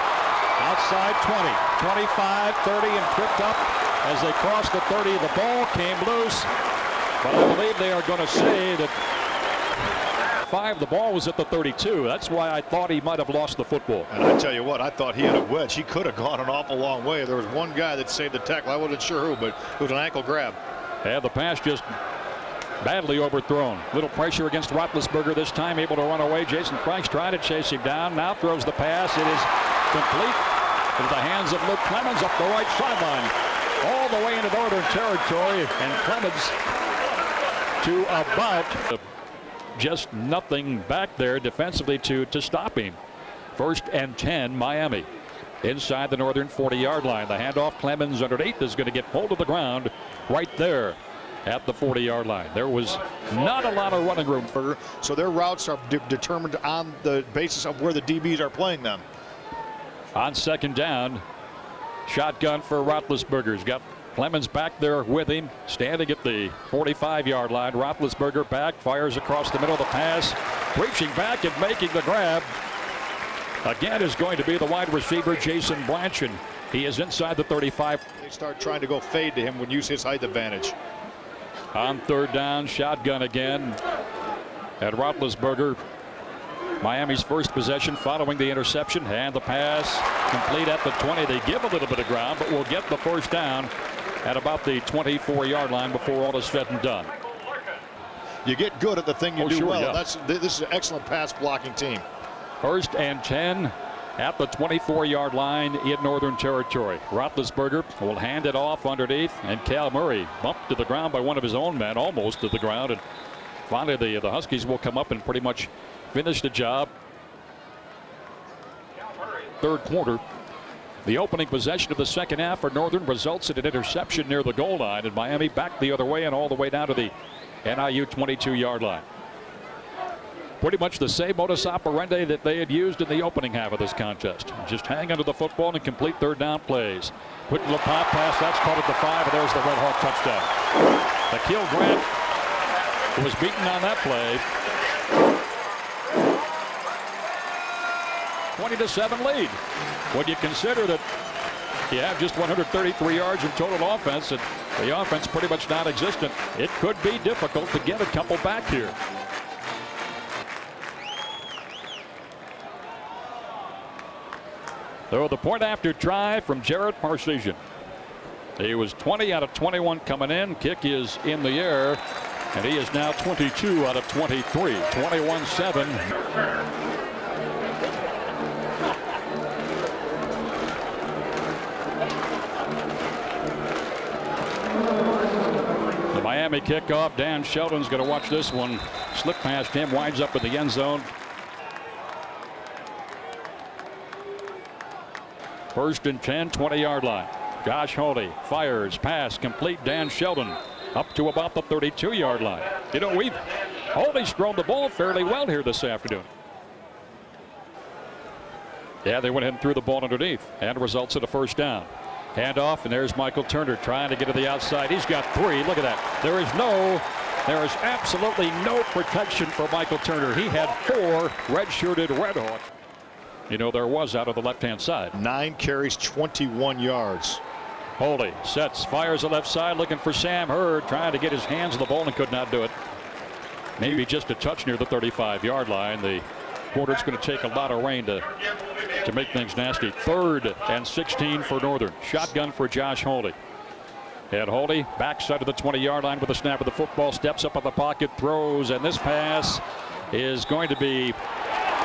Outside 20, 25, 30, and tripped up. As they crossed the 30, the ball came loose, but I believe they are going to say that 5, the ball was at the 32. That's why I thought he might have lost the football. And I tell you what, I thought he had a wedge. He could have gone an awful long way. There was one guy that saved the tackle. I wasn't sure who, but it was an ankle grab. And the pass just badly overthrown. Little pressure against Roethlisberger this time, able to run away. Jason Franks trying to chase him down. Now throws the pass. It is complete into the hands of Luke Clemens up the right sideline. All the way into Northern territory, and Clemens to about just nothing back there defensively to stop him. 1st and 10, Miami. Inside the Northern 40-yard line. The handoff, Clemens underneath is going to get pulled to the ground right there at the 40-yard line. There was not a lot of running room. So their routes are determined on the basis of where the DBs are playing them. On 2nd down, shotgun for Roethlisberger. He's got Clemens back there with him, standing at the 45-yard line. Roethlisberger back, fires across the middle of the pass, reaching back and making the grab. Again is going to be the wide receiver, Jason Blanchard. He is inside the 35. They start trying to go fade to him when use his height advantage. On third down, shotgun again. And Roethlisberger, Miami's first possession following the interception, and the pass complete at the 20. They give a little bit of ground, but will get the first down at about the 24-yard line before all is said and done. You get good at the thing you do sure, well. yeah. This is an excellent pass blocking team. 1st and 10 at the 24-yard line in Northern Territory. Roethlisberger will hand it off underneath, and Cal Murray bumped to the ground by one of his own men, almost to the ground. And finally, the Huskies will come up and pretty much finish the job. Third quarter. The opening possession of the second half for Northern results in an interception near the goal line, and Miami back the other way and all the way down to the NIU 22-yard line. Pretty much the same modus operandi that they had used in the opening half of this contest. Just hang onto the football and complete third down plays. Quick little pop pass, that's caught at the 5, and there's the Red Hawk touchdown. Akil Grant was beaten on that play. 20-7 lead. When you consider that you have just 133 yards in total offense and the offense pretty much non-existent, it could be difficult to get a couple back here. So the point after try from Jared Parseghian. He was 20 out of 21 coming in. Kick is in the air, and he is now 22 out of 23. 21-7. The Miami kickoff. Dan Sheldon's going to watch this one. Slip past him, winds up in the end zone. 1st and 10, 20-yard line. Josh Holdie fires, pass complete. Dan Sheldon up to about the 32-yard line. You know, Holdie's thrown the ball fairly well here this afternoon. Yeah, they went ahead and threw the ball underneath, and results in a first down. Hand off, and there's Michael Turner trying to get to the outside. He's got 3. Look at that. There is absolutely no protection for Michael Turner. He had 4 red-shirted Red Hawks. You know, there was out of the left-hand side. 9 carries, 21 yards. Holdie sets, fires the left side, looking for Sam Hurd, trying to get his hands on the ball and could not do it. Maybe just a touch near the 35-yard line. The quarter's going to take a lot of rain to make things nasty. 3rd and 16 for Northern. Shotgun for Josh Holdie. And Holdie backside of the 20-yard line with the snap of the football, steps up on the pocket, throws, and this pass is going to be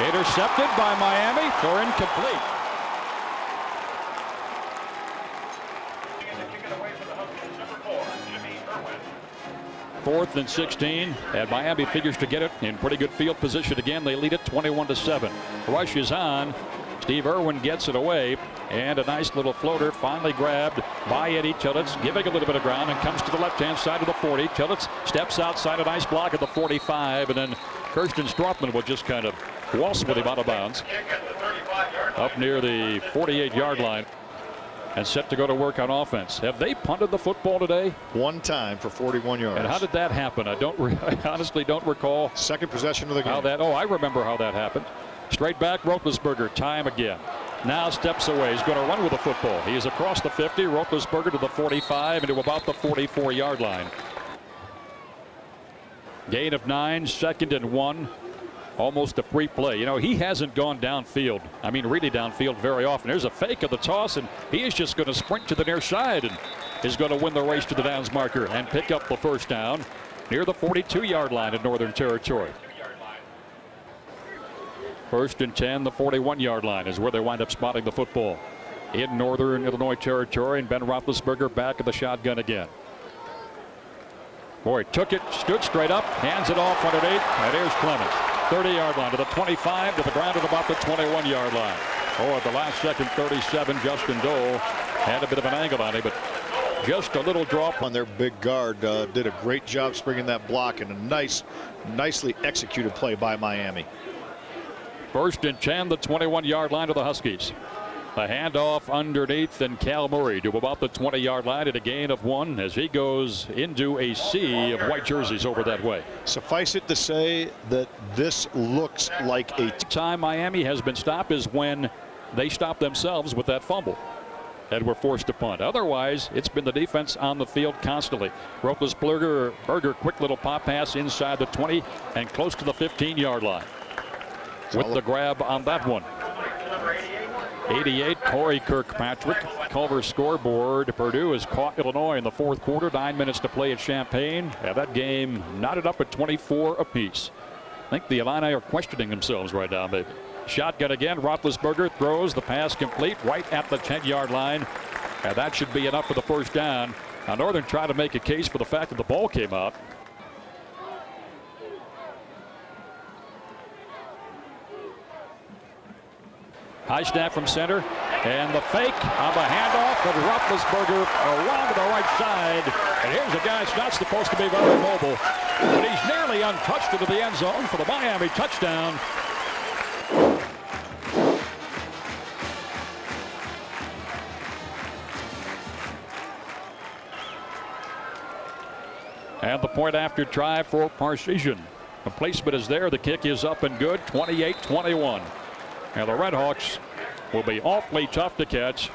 intercepted by Miami or incomplete. Fourth and 16, and Miami figures to get it in pretty good field position again. They lead it 21-7. Rush is on. Steve Irwin gets it away, and a nice little floater finally grabbed by Eddie Tillett, giving a little bit of ground, and comes to the left-hand side of the 40. Tillett steps outside, a nice block at the 45, and then Kirsten Strothman will just kind of waltz with him out of bounds up near the 48-yard line and set to go to work on offense. Have they punted the football today? 1 time for 41 yards. And how did that happen? I honestly don't recall. Second possession of the game. I remember how that happened. Straight back, Roethlisberger, time again. Now steps away. He's going to run with the football. He is across the 50. Roethlisberger to the 45 and to about the 44-yard line. Gain of 9, 2nd and 1. Almost a free play. You know, he hasn't gone downfield. I mean, really downfield very often. There's a fake of the toss, and he is just going to sprint to the near side and is going to win the race to the downs marker and pick up the first down near the 42-yard line in Northern Territory. 1st and 10, the 41-yard line is where they wind up spotting the football in Northern Illinois Territory, and Ben Roethlisberger back at the shotgun again. Boy, took it, stood straight up, hands it off underneath, and here's Clemens. 30-yard line to the 25, to the ground at about the 21-yard line. Oh, at the last second, 37, Justin Dole had a bit of an angle on him, but just a little drop. On their big guard did a great job springing that block, and a nicely executed play by Miami. 1st and 10, the 21-yard line to the Huskies. A handoff underneath, and Cal Murray to about the 20-yard line at a gain of 1 as he goes into a sea of white jerseys over that way. Suffice it to say that this looks like a time Miami has been stopped is when they stop themselves with that fumble and were forced to punt. Otherwise, it's been the defense on the field constantly. Roethlisberger, quick little pop pass inside the 20 and close to the 15-yard line. With the grab on that one. 88, Corey Kirkpatrick. Culver scoreboard. Purdue has caught Illinois in the fourth quarter. 9 minutes to play at Champaign. And that game knotted up at 24 apiece. I think the Illini are questioning themselves right now, maybe. Shotgun again. Roethlisberger throws the pass complete right at the 10-yard line. And that should be enough for the first down. Now Northern tried to make a case for the fact that the ball came out. High snap from center, and the fake on the handoff of Roethlisberger around to the right side. And here's a guy that's not supposed to be very mobile, but he's nearly untouched into the end zone for the Miami touchdown. And the point after try for Parseghian. The placement is there. The kick is up and good. 28-21. And the Redhawks will be awfully tough to catch.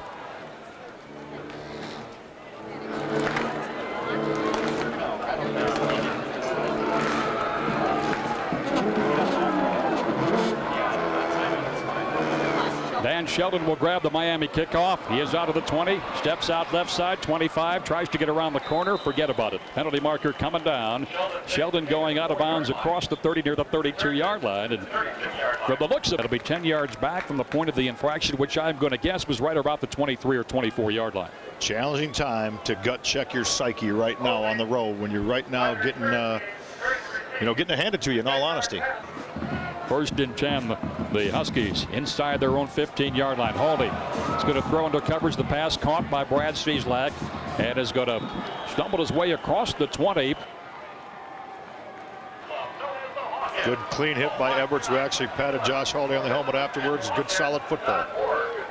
Dan Sheldon will grab the Miami kickoff. He is out of the 20, steps out left side, 25, tries to get around the corner. Forget about it. Penalty marker coming down. Sheldon going out of bounds across the 30 near the 32-yard line. And from the looks of it, it'll be 10 yards back from the point of the infraction, which I'm going to guess was right about the 23 or 24-yard line. Challenging time to gut check your psyche right now on the road when you're right now getting, getting it handed to you, in all honesty. First and 10, the Huskies inside their own 15-yard line. Haldy is going to throw into coverage. The pass caught by Brad Cieslak and is going to stumble his way across the 20. Good clean hit by Edwards, who actually patted Josh Haldy on the helmet afterwards. Good solid football.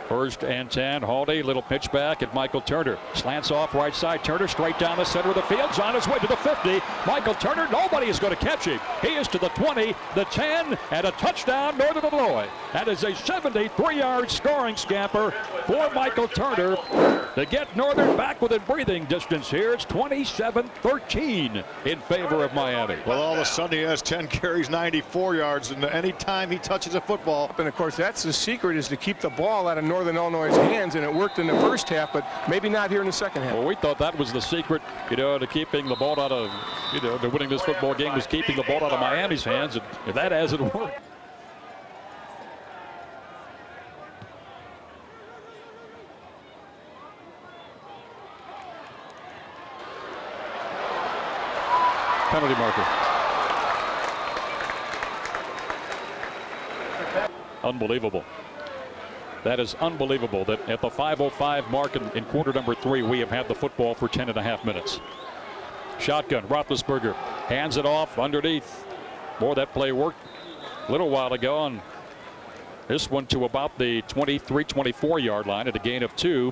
First and 10, Haldy, little pitch back at Michael Turner. Slants off right side. Turner straight down the center of the field. He's on his way to the 50. Michael Turner, nobody is going to catch him. He is to the 20, the 10, and a touchdown, Northern Illinois. That is a 73-yard scoring scamper for Michael Turner to get Northern back within breathing distance here. It's 27-13 in favor of Miami. Well, all of a sudden he has 10 carries, 94 yards, and any time he touches a football. And of course, that's the secret, is to keep the ball out of Northern Illinois' hands, and it worked in the first half, but maybe not here in the second half. Well, we thought that was the secret, to keeping the ball out of, to winning this football game, was keeping the ball out of Miami's hands, and that hasn't worked. Penalty marker. Unbelievable. That is unbelievable that at the 5:05 mark in quarter number 3, we have had the football for 10.5 minutes. Shotgun, Roethlisberger hands it off underneath. Boy, that play worked a little while ago, and this one to about the 23-24-yard line at a gain of 2.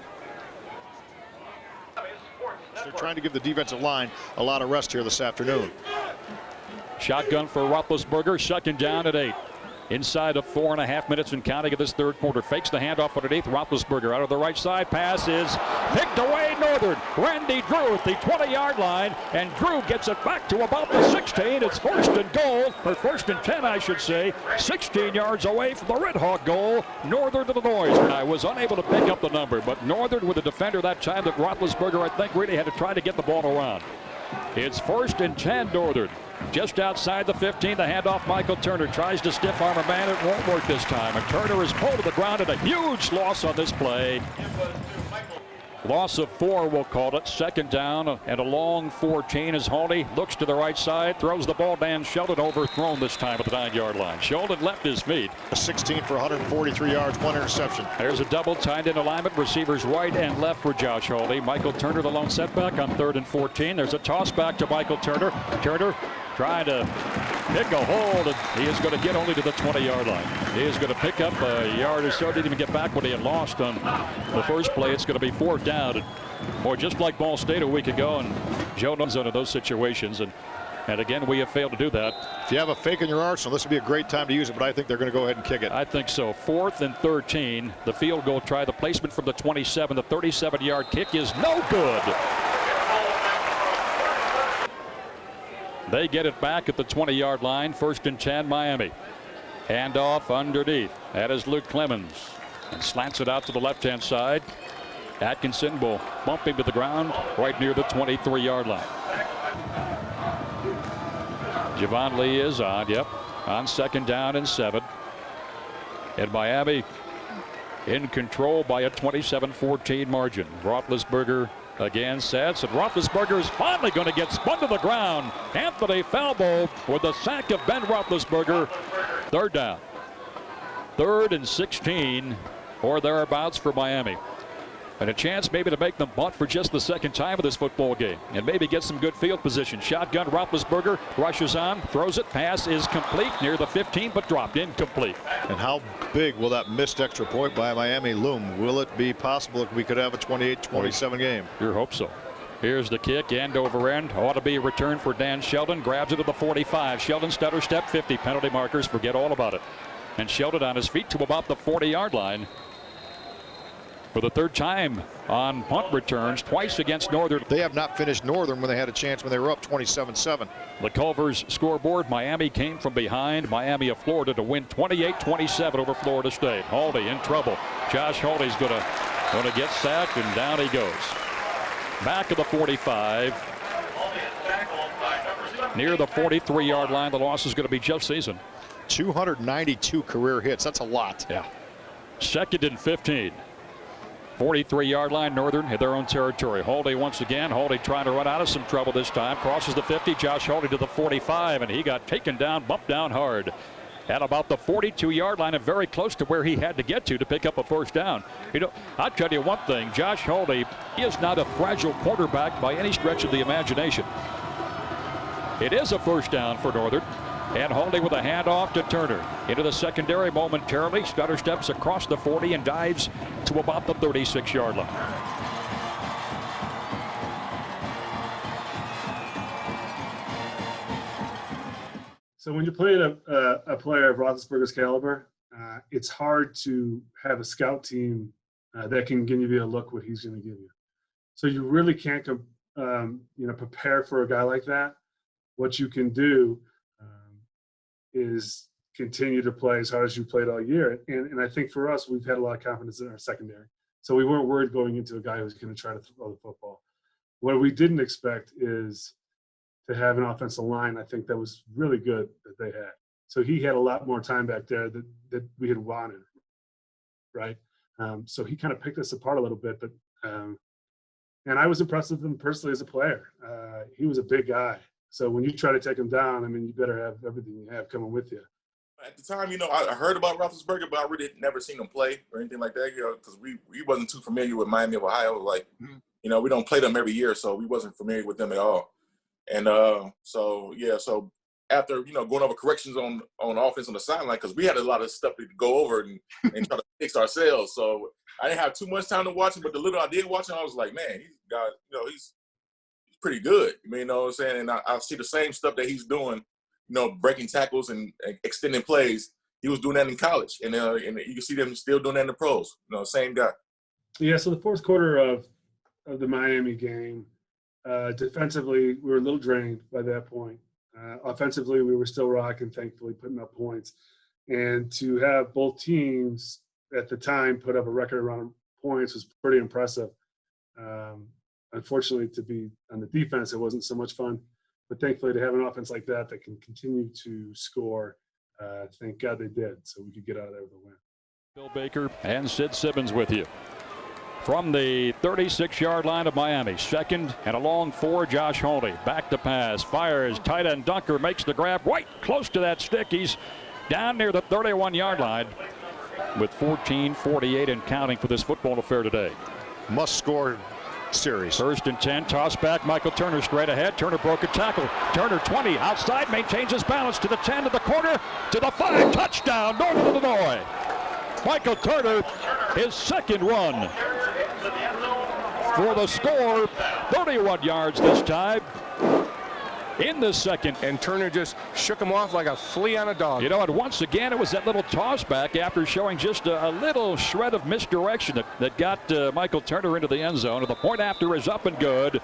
They're trying to give the defensive line a lot of rest here this afternoon. Shotgun for Roethlisberger, second down at 8. Inside of 4.5 minutes and counting of this third quarter. Fakes the handoff underneath. Roethlisberger out of the right side. Pass is picked away. Northern. Randy Drew at the 20-yard line. And Drew gets it back to about the 16. It's first and goal. Or first and 10, I should say. 16 yards away from the Red Hawk goal. Northern Illinois. I was unable to pick up the number. But Northern with a defender that time that Roethlisberger, I think, really had to try to get the ball around. It's first and 10 Northern. Just outside the 15, the handoff. Michael Turner tries to stiff arm a man. It won't work this time. And Turner is pulled to the ground, and a huge loss on this play. Loss of 4, we'll call it. Second down and a long 14 as Haldy looks to the right side, throws the ball. Dan Sheldon overthrown this time at the 9-yard line. Sheldon left his feet. 16 for 143 yards, 1 interception. There's a double tight end alignment. Receivers right and left for Josh Haldy. Michael Turner, the lone setback on 3rd and 14. There's a toss back to Michael Turner. Turner trying to pick a hold, and he is going to get only to the 20-yard line. He is going to pick up a yard or so. Didn't even get back what he had lost on the first play. It's going to be 4th down. And, boy, just like Ball State a week ago, and Joe knows under those situations. And again, we have failed to do that. If you have a fake in your arsenal, this would be a great time to use it, but I think they're going to go ahead and kick it. I think so. 4th and 13. The field goal try. The placement from the 27. The 37-yard kick is no good. They get it back at the 20-yard line. 1st and 10, Miami. Handoff underneath. That is Luke Clemens. And slants it out to the left-hand side. Atkinson will bump him to the ground right near the 23-yard line. Javon Lee is on, on 2nd down and 7. And Miami in control by a 27-14 margin. Roethlisberger again sets, and Roethlisberger is finally going to get spun to the ground. Anthony Falbo with the sack of Ben Roethlisberger. 3rd down. 3rd and 16 or thereabouts for Miami. And a chance maybe to make them bunt for just the 2nd time of this football game and maybe get some good field position. Shotgun, Roethlisberger rushes on, throws it. Pass is complete near the 15, but dropped incomplete. And how big will that missed extra point by Miami loom? Will it be possible if we could have a 28-27 game? Sure hope so. Here's the kick, end over end. Ought to be a return for Dan Sheldon. Grabs it to the 45. Sheldon stutter step, 50. Penalty markers, forget all about it. And Sheldon on his feet to about the 40-yard line. For the 3rd time on punt returns, twice against Northern. They have not finished Northern when they had a chance when they were up 27-7. The Culver's scoreboard, Miami came from behind. Miami of Florida to win 28-27 over Florida State. Haldy in trouble. Josh Haldy's going to get sacked, and down he goes. Back of the 45. Near the 43-yard line. The loss is going to be Jeff Season. 292 career hits. That's a lot. Yeah. 2nd and 15. 43-yard line, Northern in their own territory. Haldy once again. Haldy trying to run out of some trouble this time. Crosses the 50. Josh Haldy to the 45, and he got taken down, bumped down hard at about the 42-yard line and very close to where he had to get to pick up a 1st down. You know, I'll tell you one thing. Josh Haldy is not a fragile quarterback by any stretch of the imagination. It is a 1st down for Northern. And Haldy with a handoff to Turner. Into the secondary momentarily. Stutter steps across the 40 and dives to about the 36-yard line. So when you play a player of Roethlisberger's caliber, it's hard to have a scout team that can give you a look what he's going to give you. So you really can't prepare for a guy like that. What you can do is continue to play as hard as you played all year. And I think for us, we've had a lot of confidence in our secondary. So we weren't worried going into a guy who's going to try to throw the football. What we didn't expect is to have an offensive line, I think, that was really good that they had. So he had a lot more time back there that we had wanted, right? So he kind of picked us apart a little bit. But and I was impressed with him personally as a player. He was a big guy. So when you try to take him down, I mean, you better have everything you have coming with you. At the time, I heard about Roethlisberger, but I really had never seen him play or anything like that, because we wasn't too familiar with Miami of Ohio. Like, we don't play them every year, so we wasn't familiar with them at all. And so after, going over corrections on offense on the sideline, because we had a lot of stuff to go over and try to fix ourselves. So I didn't have too much time to watch him, but the little I did watch him, I was like, man, he's pretty good. You know what I'm saying? And I see the same stuff that he's doing, breaking tackles and extending plays. He was doing that in college, and you can see them still doing that in the pros. Same guy. Yeah. So the 4th quarter of the Miami game, defensively we were a little drained by that point. Offensively, we were still rocking, thankfully, putting up points. And to have both teams at the time put up a record amount of points was pretty impressive. Unfortunately, to be on the defense, it wasn't so much fun. But thankfully, to have an offense like that can continue to score, thank God they did, so we could get out of there with a win. Bill Baker and Sid Simmons with you. From the 36-yard line of Miami, 2nd and a long 4, Josh Haldy. Back to pass, fires, tight end Dunker makes the grab right close to that stick. He's down near the 31-yard line with 14:48 and counting for this football affair today. Must score series. 1st and 10, toss back, Michael Turner straight ahead. Turner broke a tackle. Turner 20, outside, maintains his balance to the 10, to the corner, to the 5, touchdown, Northern Illinois. Michael Turner, his second run for the score, 31 yards this time in the second. And Turner just shook him off like a flea on a dog. You know, and once again, it was that little toss back after showing just a little shred of misdirection that got Michael Turner into the end zone. And the point after is up and good.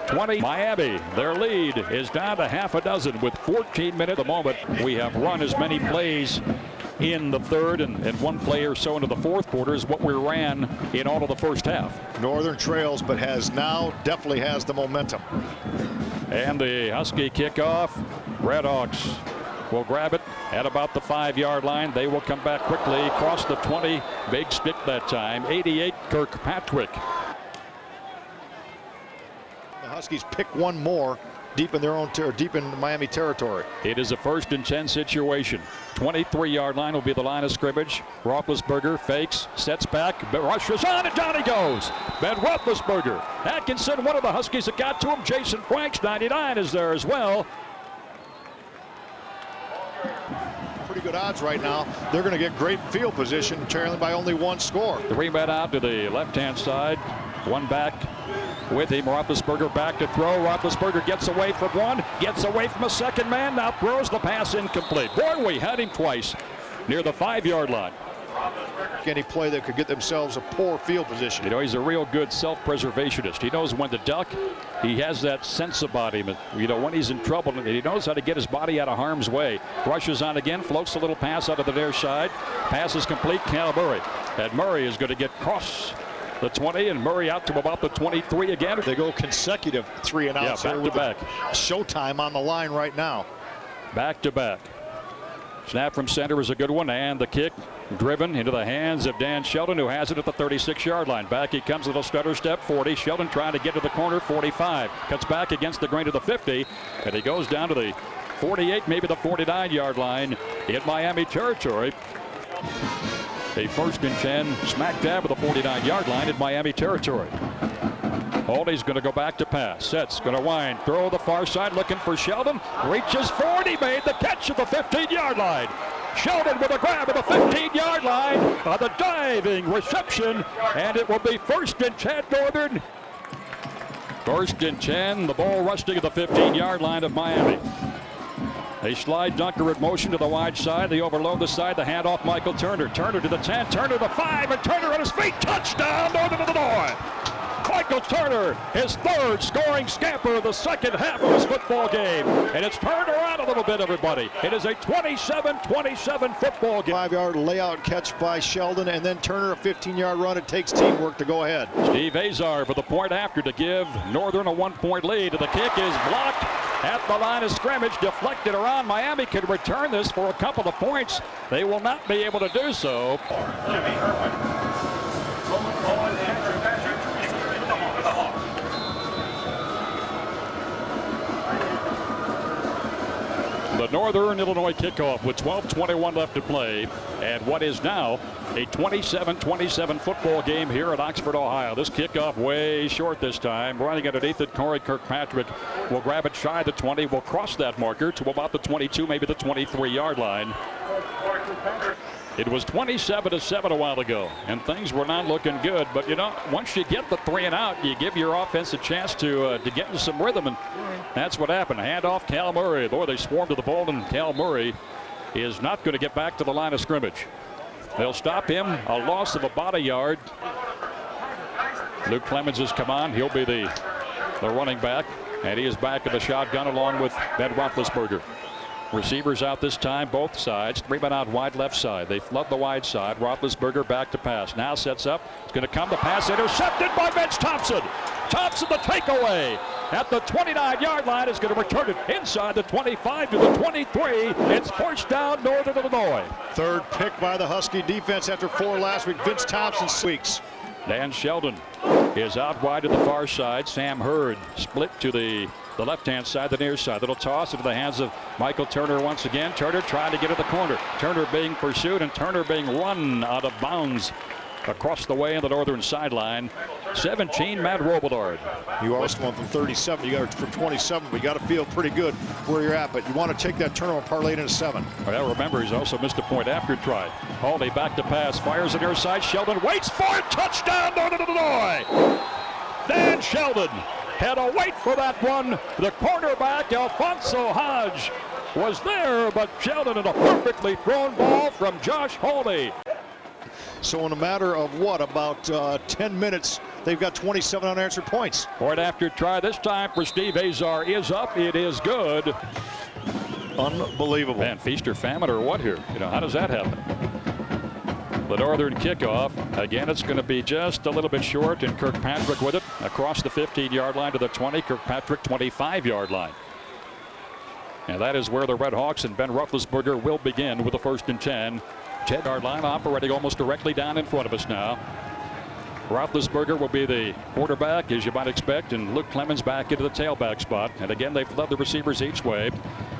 20. Miami, their lead is down to half a dozen with 14 minutes at the moment. We have run as many plays in the third and one play or so into the fourth quarter is what we ran in all of the first half. Northern trails, but definitely has the momentum. And the Husky kickoff. Redhawks will grab it at about the 5-yard line. They will come back quickly across the 20. Big stick that time. 88 Kirkpatrick. The Huskies pick one more deep in their own deep in Miami territory. It is a 1st and 10 situation. 23-yard line will be the line of scrimmage. Roethlisberger fakes, sets back, rushes on, and down he goes. Ben Roethlisberger. Atkinson, one of the Huskies that got to him. Jason Franks, 99, is there as well. Pretty good odds right now. They're going to get great field position, trailing by only 1 score. 3 men out to the left-hand side. 1 back with him. Roethlisberger back to throw. Roethlisberger gets away from 1, gets away from a 2nd man, now throws the pass incomplete. Boy, we had him twice near the 5-yard line. Any play that could get themselves a poor field position. You know, he's a real good self-preservationist. He knows when to duck. He has that sense about him. You know, when he's in trouble, and he knows how to get his body out of harm's way. Rushes on again, floats a little pass out of the near side. Pass is complete. Cal Murray. And Murray is going to get cross the 20, and Murray out to about the 23 again. They go consecutive 3 and outs. Yeah, back to back. Showtime on the line right now. Back to back. Snap from center is a good one, and the kick driven into the hands of Dan Sheldon, who has it at the 36-yard line. Back he comes, a little stutter step, 40. Sheldon trying to get to the corner, 45. Cuts back against the grain to the 50, and he goes down to the 48, maybe the 49-yard line in Miami territory. A 1st and 10, smack dab of the 49-yard line in Miami territory. Holdey's going to go back to pass. Sets, going to wind, throw the far side, looking for Sheldon. Reaches 40, made the catch at the 15-yard line. Sheldon with a grab at the 15-yard line on the diving reception, and it will be 1st and 10 Northern. 1st and 10, the ball rusting at the 15-yard line of Miami. A slide dunker in motion to the wide side. They overload the side. The handoff, Michael Turner. Turner to the 10, Turner to the 5, and Turner on his feet. Touchdown, Northern Illinois. Michael Turner, his 3rd scoring scamper of the second half of his football game. And it's turned around a little bit, everybody. It is a 27-27 football game. 5-yard layout catch by Sheldon, and then Turner a 15-yard run. It takes teamwork to go ahead. Steve Azar for the point after to give Northern a 1-point lead. The kick is blocked at the line of scrimmage, deflected around. Miami could return this for a couple of points. They will not be able to do so. The Northern Illinois kickoff with 12:21 left to play, and what is now a 27-27 football game here at Oxford, Ohio. This kickoff way short this time. Running underneath it, Corey Kirkpatrick will grab it shy of the 20, will cross that marker to about the 22, maybe the 23-yard line. It was 27-7 a while ago, and things were not looking good. But, you know, once you get the 3 and out, you give your offense a chance to get into some rhythm, and that's what happened. Handoff, Cal Murray. Boy, they swarmed to the ball, and Cal Murray is not going to get back to the line of scrimmage. They'll stop him, a loss of about a yard. Luke Clemens has come on. He'll be the running back, and he is back in the shotgun along with Ben Roethlisberger. Receivers out this time, both sides. 3 men out wide left side. They flood the wide side. Roethlisberger back to pass. Now sets up. It's going to come. The pass intercepted by Vince Thompson. Thompson, the takeaway at the 29-yard line, is going to return it inside the 25 to the 23. It's 1st down, Northern Illinois. 3rd pick by the Husky defense after 4 last week. Vince Thompson squeaks. Dan Sheldon is out wide to the far side. Sam Hurd split to the left-hand side, the near side. Little toss into the hands of Michael Turner once again. Turner trying to get to the corner. Turner being pursued, and Turner being run out of bounds across the way on the northern sideline. 17, Matt Robillard. You are going from 37. You got from 27. We got to feel pretty good where you're at, but you want to take that turnover parlay into 7. Well, remember, he's also missed a point after try. Hawley back to pass, fires it near side. Sheldon waits for it. Touchdown, Northern Illinois. Dan Sheldon had to wait for that one. The cornerback, Alfonso Hodge, was there, but Sheldon had a perfectly thrown ball from Josh Hawley. So in a matter of what, about 10 minutes, they've got 27 unanswered points. Point after try this time for Steve Azar is up. It is good. Unbelievable. Man, feast or famine or what here? You know, how does that happen? The Northern kickoff. Again, it's going to be just a little bit short, and Kirkpatrick with it across the 15-yard line to the 20. Kirkpatrick 25-yard line. And that is where the Red Hawks and Ben Roethlisberger will begin with the 1st and 10. 10-yard line operating almost directly down in front of us now. Roethlisberger will be the quarterback, as you might expect, and Luke Clemens back into the tailback spot. And again, they've led the receivers each way.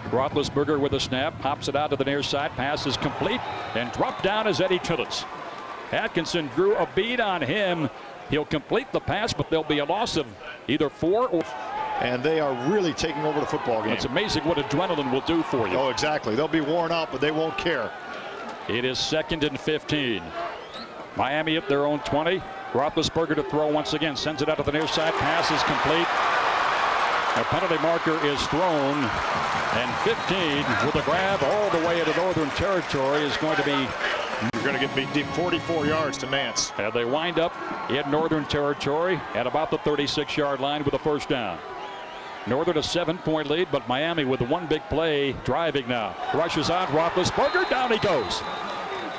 Roethlisberger with a snap, pops it out to the near side, pass is complete, and dropped down is Eddie Tillitz. Atkinson drew a bead on him. He'll complete the pass, but there'll be a loss of either 4 or... And they are really taking over the football game. It's amazing what adrenaline will do for you. Oh, exactly. They'll be worn out, but they won't care. It is 2nd and 15. Miami at their own 20. Roethlisberger to throw once again. Sends it out to the near side. Pass is complete. A penalty marker is thrown. And 15 with a grab all the way into Northern Territory is going to be... You're going to get beat deep, 44 yards to Nance. And they wind up in Northern Territory at about the 36-yard line with a 1st down. Northern a 7-point lead, but Miami with one big play driving now. Rushes on Roethlisberger. Down he goes.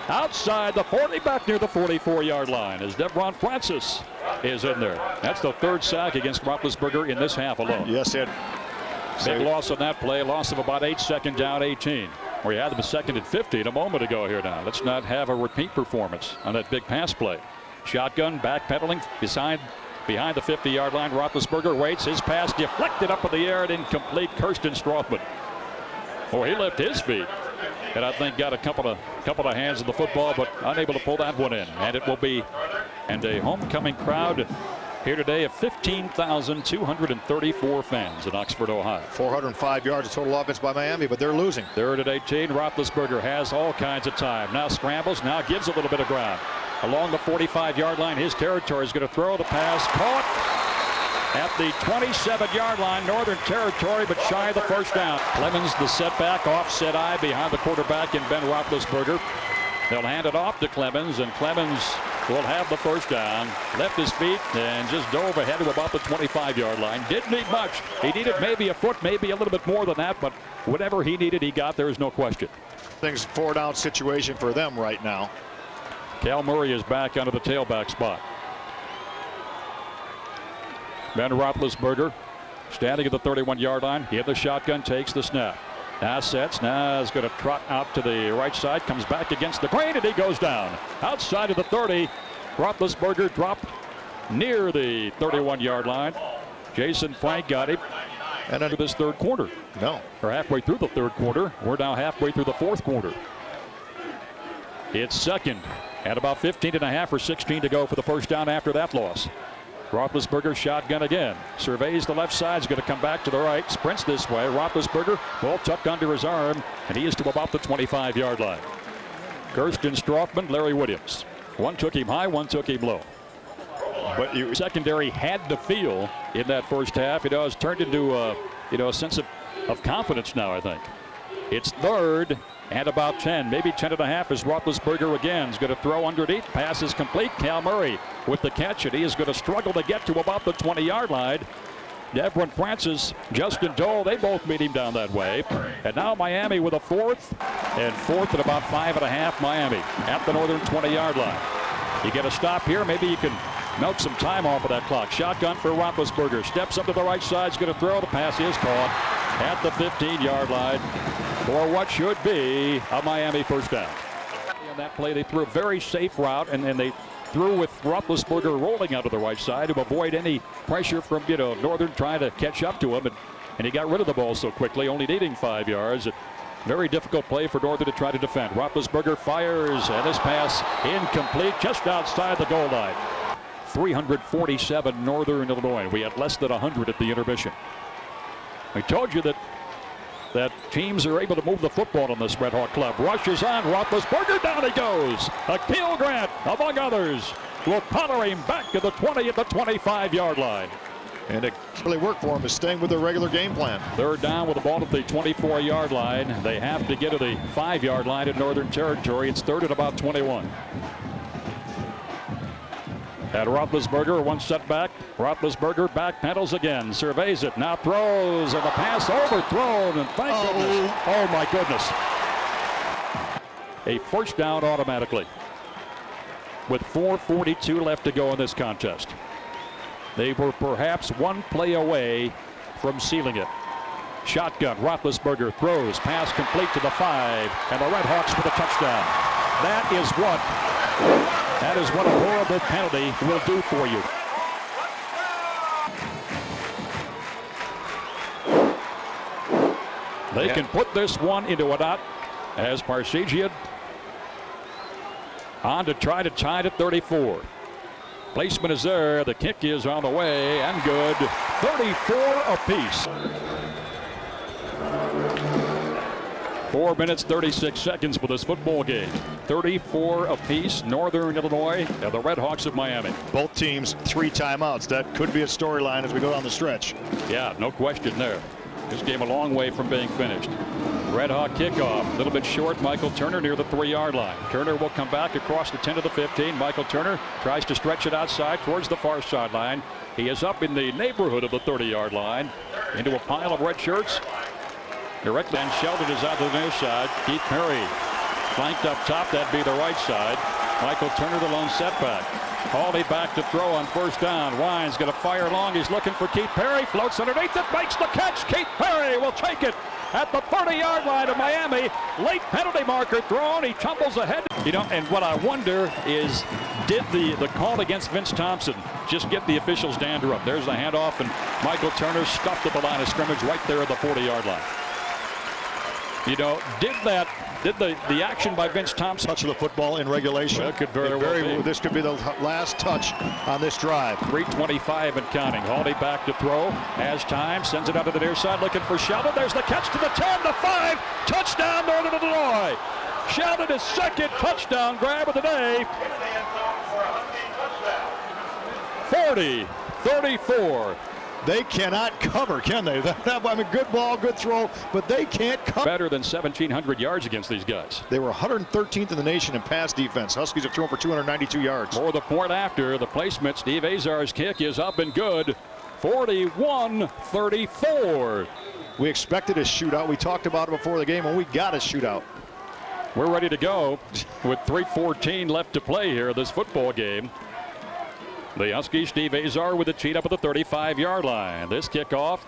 Outside the 40, back near the 44-yard line as Devron Francis is in there. That's the 3rd sack against Roethlisberger in this half alone. Yes, Ed. Big loss on that play. Loss of about 8, 2nd down 18. We had them a 2nd and 15 a moment ago here now. Let's not have a repeat performance on that big pass play. Shotgun backpedaling behind the 50-yard line. Roethlisberger waits. His pass deflected up in the air and incomplete. Kirsten Strothman. Oh, he lifted his feet. And I think got a couple of hands on the football, but unable to pull that one in. And it will be a homecoming crowd here today of 15,234 fans in Oxford, Ohio. 405 yards of total offense by Miami, but they're losing. 3rd and 18. Roethlisberger has all kinds of time. Now scrambles. Now gives a little bit of ground. Along the 45-yard line, his territory is going to throw the pass. Caught at the 27-yard line, Northern Territory, but shy of the 1st down. Clemens, the setback, offset eye behind the quarterback in Ben Roethlisberger. They'll hand it off to Clemens, and Clemens will have the 1st down. Left his feet and just dove ahead to about the 25-yard line. Didn't need much. He needed maybe a foot, maybe a little bit more than that, but whatever he needed, he got. There is no question. Things 4-down situation for them right now. Cal Murray is back onto the tailback spot. Ben Roethlisberger standing at the 31-yard line. He had the shotgun, takes the snap. Now sets, now is going to trot out to the right side, comes back against the grain, and he goes down. Outside of the 30, Roethlisberger dropped near the 31-yard line. Jason Frank got him. And under this 3rd quarter. No. Or halfway through the 3rd quarter. We're now halfway through the 4th quarter. It's 2nd and about 15 and a half or 16 to go for the 1st down after that loss. Roethlisberger shotgun again. Surveys the left side. Is going to come back to the right. Sprints this way. Roethlisberger, ball tucked under his arm, and he is to about the 25-yard line. Kirsten Strothman, Larry Williams. One took him high, one took him low. But secondary had to feel in that 1st half. It has turned into a sense of confidence now, I think. It's 3rd and about 10, maybe 10 and a half as Roethlisberger again is going to throw underneath. Pass is complete. Cal Murray with the catch, and he is going to struggle to get to about the 20-yard line. Devron Francis, Justin Dole, they both meet him down that way. And now Miami with a 4th and about 5.5. Miami at the Northern 20-yard line. You get a stop here. Maybe you can milk some time off of that clock. Shotgun for Roethlisberger. Steps up to the right side. Is going to throw. The pass is caught at the 15-yard line for what should be a Miami 1st down. On that play, they threw a very safe route, and then they threw with Roethlisberger rolling out to the right side to avoid any pressure from Northern trying to catch up to him, and he got rid of the ball so quickly, only needing 5 yards. Very difficult play for Northern to try to defend. Roethlisberger fires, and this pass incomplete just outside the goal line. 347 Northern Illinois. We had less than 100 at the intermission. I told you that teams are able to move the football in this Red Hawk club. Rushes on, Roethlisberger, down he goes. Akil Grant, among others, will powder him back to the 20 at the 25-yard line. And it really worked for him, is staying with their regular game plan. Third down with the ball at the 24-yard line. They have to get to the 5-yard line in Northern Territory. It's third at about 21. And Roethlisberger, one setback. Roethlisberger backpedals again, surveys it, now throws, and the pass overthrown, and thank goodness. Oh my goodness. A first down automatically with 4:42 left to go in this contest. They were perhaps one play away from sealing it. Shotgun, Roethlisberger throws, pass complete to the 5, and the Red Hawks with a touchdown. That is what a horrible penalty will do for you. They can put this one into a knot as Parsegian on to try to tie it at 34. Placement is there. The kick is on the way and good. 34 apiece. 4 minutes, 36 seconds for this football game. 34 apiece, Northern Illinois and the Red Hawks of Miami. Both teams 3 timeouts. That could be a storyline as we go down the stretch. Yeah, no question there. This game a long way from being finished. Red Hawk kickoff, a little bit short. Michael Turner near the 3-yard line. Turner will come back across the 10 to the 15. Michael Turner tries to stretch it outside towards the far sideline. He is up in the neighborhood of the 30-yard line into a pile of red shirts. Directly, and Sheldon is out to the near side. Keith Perry flanked up top. That'd be the right side. Michael Turner, the lone setback. Hawley back to throw on first down. Ryan's going to fire long. He's looking for Keith Perry. Floats underneath it. Makes the catch. Keith Perry will take it at the 30-yard line of Miami. Late penalty marker thrown. He tumbles ahead. You know, and what I wonder is, did the call against Vince Thompson just get the officials to dander up? There's the handoff, and Michael Turner stuffed at the line of scrimmage right there at the 40-yard line. You know, did the action by Vince Thompson touch of the football in regulation? Well, could very well be. This could be the last touch on this drive. 3:25 and counting. Hawley back to throw. Has time. Sends it out to the near side looking for Sheldon. There's the catch to the 10, the 5. Touchdown, Northern Illinois. Sheldon, his second touchdown grab of the day. 40-34. They cannot cover, can they? I mean, good ball, good throw, but they can't cover. Better than 1,700 yards against these guys. They were 113th in the nation in pass defense. Huskies have thrown for 292 yards. More the point after the placement. Steve Azar's kick is up and good. 41-34. We expected a shootout. We talked about it before the game, and we got a shootout. We're ready to go with 3:14 left to play here this football game. The Huskies, Steve Azar with a cheat up at the 35-yard line. This kickoff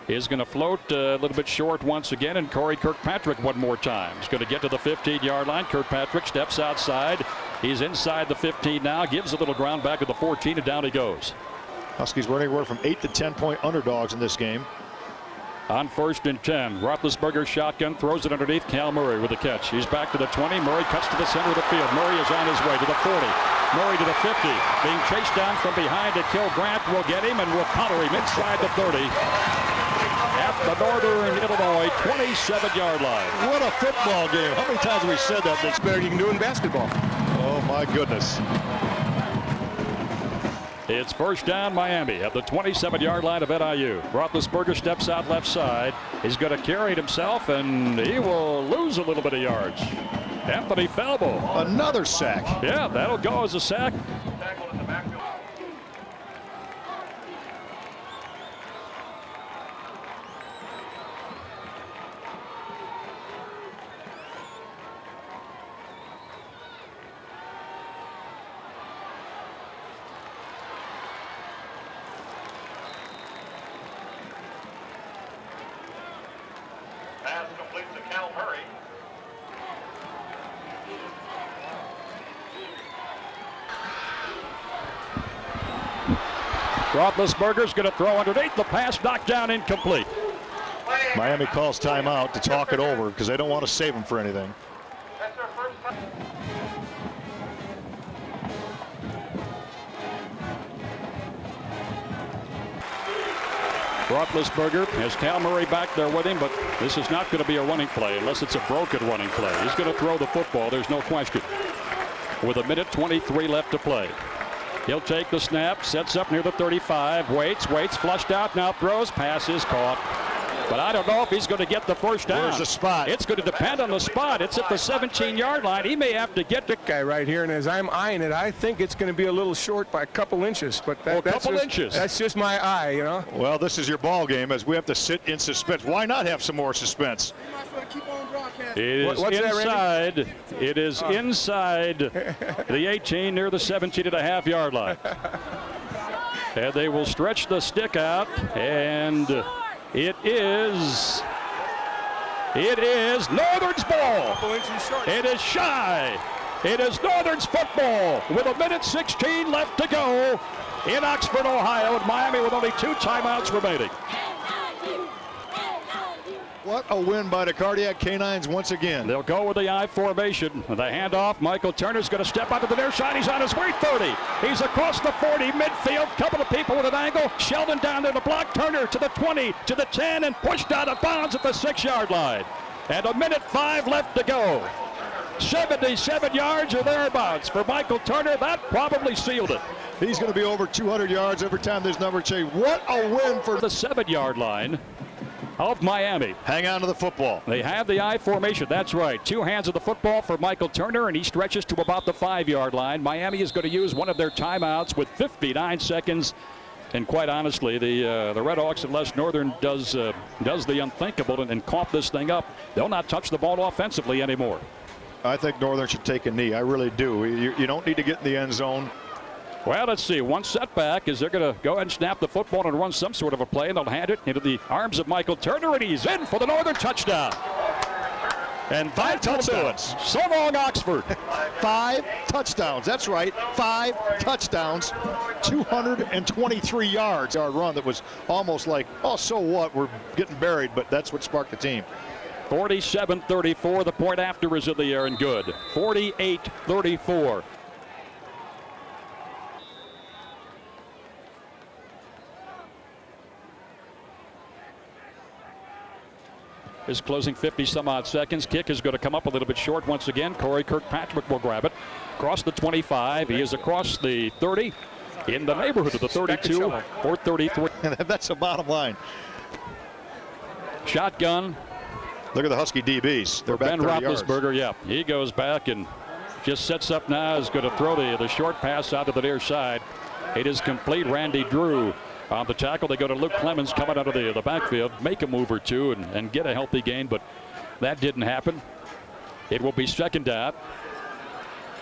is going to float a little bit short once again, and Corey Kirkpatrick one more time. He's going to get to the 15-yard line. Kirkpatrick steps outside. He's inside the 15 now, gives a little ground back at the 14, and down he goes. Huskies were anywhere from 8 to 10-point underdogs in this game. On 1st and 10, Roethlisberger shotgun, throws it underneath. Cal Murray with the catch. He's back to the 20. Murray cuts to the center of the field. Murray is on his way to the 40. Murray to the 50. Being chased down from behind to kill Grant. Will get him and will counter him inside the 30. At the Northern Illinois 27-yard line. What a football game. How many times have we said that? It's better you can do in basketball. Oh, my goodness. It's first down Miami at the 27-yard line of NIU. Roethlisberger steps out left side. He's going to carry it himself, and he will lose a little bit of yards. Anthony Falbo. Another sack. Yeah, that'll go as a sack. Tackled in the backfield. Pass complete to Cal Murray. Roethlisberger's going to throw underneath. The pass knocked down incomplete. Miami calls timeout to talk it over because they don't want to save him for anything. Roethlisberger has Cal Murray back there with him, but this is not going to be a running play unless it's a broken running play. He's going to throw the football, there's no question. With 1:23 left to play. He'll take the snap, sets up near the 35, waits, flushed out, now throws, pass is caught. But I don't know if he's going to get the first down. Where's the spot? It's going to depend on the spot. It's at the 17-yard line. He may have to get the guy right here, and as I'm eyeing it, I think it's going to be a little short by a couple inches. But that's just my eye, you know. Well, this is your ball game as we have to sit in suspense. Why not have some more suspense? It is inside. It is inside the 18 near the 17.5-yard line. And they will stretch the stick out, and it is Northern's ball. It is shy. It is Northern's football with 1:16 left to go in Oxford, Ohio, and Miami with only 2 timeouts remaining. What a win by the Cardiac Canines once again. They'll go with the I formation. The handoff. Michael Turner's going to step out to the near side. He's on his way 30. He's across the 40, midfield. Couple of people with an angle. Sheldon down there to block. Turner to the 20, to the 10, and pushed out of bounds at the 6-yard line. And 1:05 left to go. 77 yards or thereabouts for Michael Turner. That probably sealed it. He's going to be over 200 yards every time this number changes. What a win for the 7-yard line of Miami. Hang on to the football. They have the I formation. That's right. 2 hands of the football for Michael Turner, and he stretches to about the 5-yard line. Miami is going to use one of their timeouts with 59 seconds. And quite honestly, the Red Hawks, unless Northern does the unthinkable and cough this thing up, they'll not touch the ball offensively anymore. I think Northern should take a knee. I really do. You don't need to get in the end zone. Well, let's see. One setback is they're going to go ahead and snap the football and run some sort of a play, and they'll hand it into the arms of Michael Turner, and he's in for the Northern touchdown. And 5 touchdowns. So long, Oxford. 5 touchdowns. That's right. 5 touchdowns. 223 yards. Our run that was almost like, oh, so what? We're getting buried, but that's what sparked the team. 47-34. The point after is in the air and good. 48-34. Is closing 50-some-odd seconds. Kick is going to come up a little bit short once again. Corey Kirkpatrick will grab it. Across the 25. He is across the 30. In the neighborhood of the 32 or 33. That's the bottom line. Shotgun. Look at the Husky DBs. They're back Ben Roethlisberger, yeah. He goes back and just sets up now. Is going to throw the short pass out to the near side. It is complete. Randy Drew on the tackle. They go to Luke Clemens coming out of the backfield, make a move or two and get a healthy gain, but that didn't happen. It will be second down.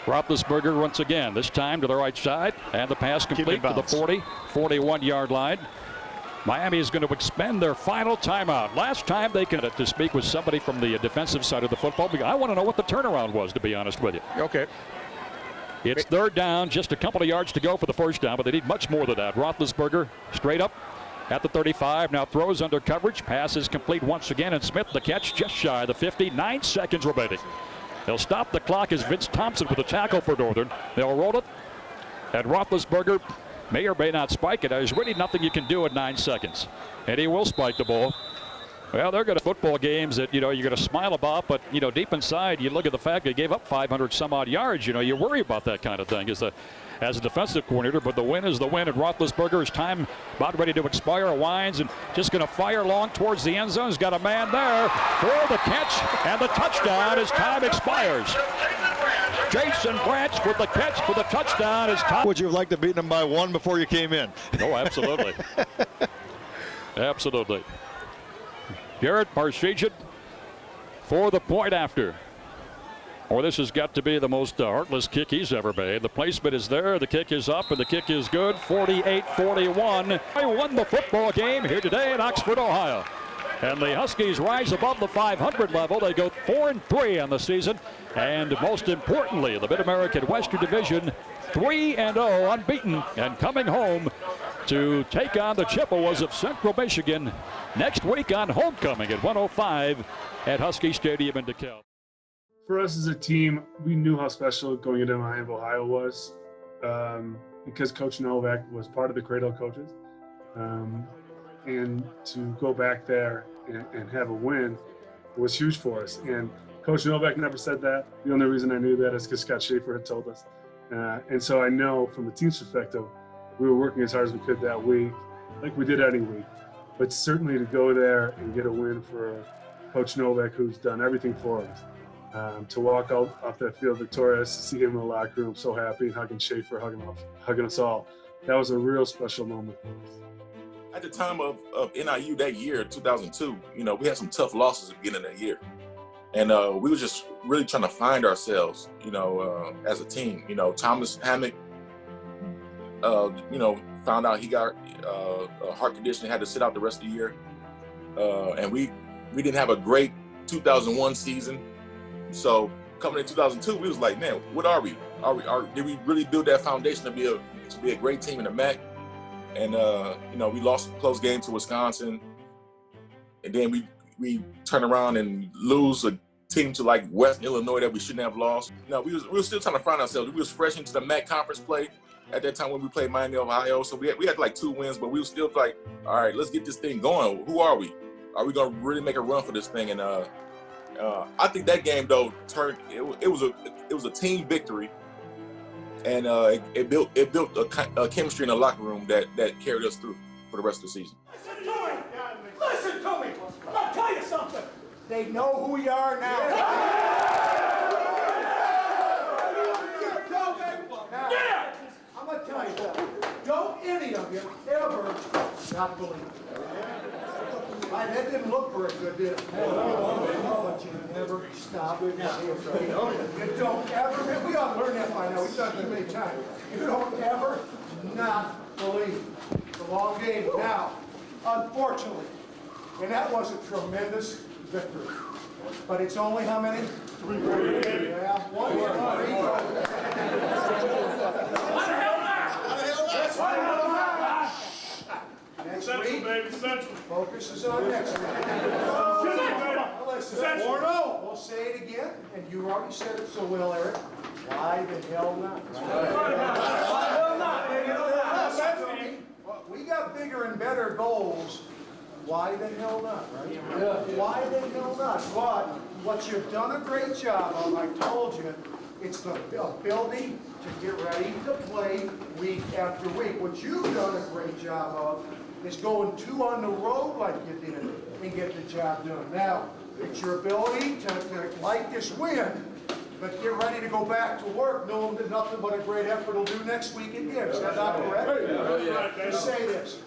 Roethlisberger once again, this time to the right side, and the pass complete to the 40, 41-yard line. Miami is going to expend their final timeout. Last time they could to speak with somebody from the defensive side of the football. I want to know what the turnaround was, to be honest with you. Okay. It's third down, just a couple of yards to go for the first down, but they need much more than that. Roethlisberger straight up at the 35, now throws under coverage. Pass is complete once again, and Smith the catch just shy of the 50. 9 seconds remaining. They'll stop the clock as Vince Thompson with a tackle for Northern. They'll roll it, and Roethlisberger may or may not spike it. There's really nothing you can do in 9 seconds, and he will spike the ball. Well, they're going to football games that, you're going to smile about, but, deep inside, you look at the fact they gave up 500 some odd yards. You worry about that kind of thing as a defensive coordinator, but the win is the win. And Roethlisberger's time about ready to expire, winds and just going to fire long towards the end zone. He's got a man there for the catch and the touchdown as time expires. Jason Branch with the catch for the touchdown as time. Would you have liked to beat them by 1 before you came in? Oh, absolutely. Absolutely. Garrett Parseghian for the point after. Or this has got to be the most heartless kick he's ever made. The placement is there, the kick is up, and the kick is good. 48-41. They won the football game here today in Oxford, Ohio. And the Huskies rise above the 500 level. They go 4-3 on the season. And most importantly, the Mid-American Western Division, 3-0 unbeaten and coming home to take on the Chippewas of Central Michigan next week on homecoming at 1:05 at Huskie Stadium in DeKalb. For us as a team, we knew how special going into Miami, Ohio was, because Coach Novak was part of the Cradle coaches. And to go back there and have a win was huge for us. And Coach Novak never said that. The only reason I knew that is because Scott Schaefer had told us. And so I know from the team's perspective, we were working as hard as we could that week, like we did any week. But certainly to go there and get a win for Coach Novak, who's done everything for us, to walk out off that field victorious, see him in the locker room so happy and hugging Schaefer, hugging us all. That was a real special moment for us. At the time of NIU that year, 2002, we had some tough losses at the beginning of that year. And we were just really trying to find ourselves, as a team. Thomas Hammock, found out he got a heart condition, had to sit out the rest of the year. And we didn't have a great 2001 season. So coming in 2002, we was like, man, what are we? Did we really build that foundation to be a great team in the MAC? And we lost a close game to Wisconsin, and then we turn around and lose a team to like West Illinois that we shouldn't have lost. We were still trying to find ourselves. We was fresh into the MAC conference play at that time when we played Miami, Ohio. So we had like 2 wins, but we were still like, all right, let's get this thing going. Who are we? Are we gonna really make a run for this thing? And I think that game though it was a team victory. And it built a chemistry in the locker room that carried us through for the rest of the season. Listen to me! I'm gonna tell you something. They know who we are now. Yeah. I'm gonna tell you something. Don't any of you ever not believe it. That didn't look very good, did it? But you never stop. You don't ever, we ought to learn that by now. We've done it too many times. You don't ever not believe. It's a long game. Now, unfortunately, and that was a tremendous victory. But it's only how many? 3. Yeah, 1, 3. What the hell next week, focus is on next week. Listen, we'll say it again, and you already said it so well, Eric. Why the hell not? We got bigger and better goals. Why the hell not, right? Why the hell not? But what you've done a great job of, I told you, it's the ability to get ready to play week after week. What you've done a great job of is going 2 on the road like you did and get the job done. Now, it's your ability to like this win, but get ready to go back to work knowing that nothing but a great effort will do next week again. Is that not correct? Just say this.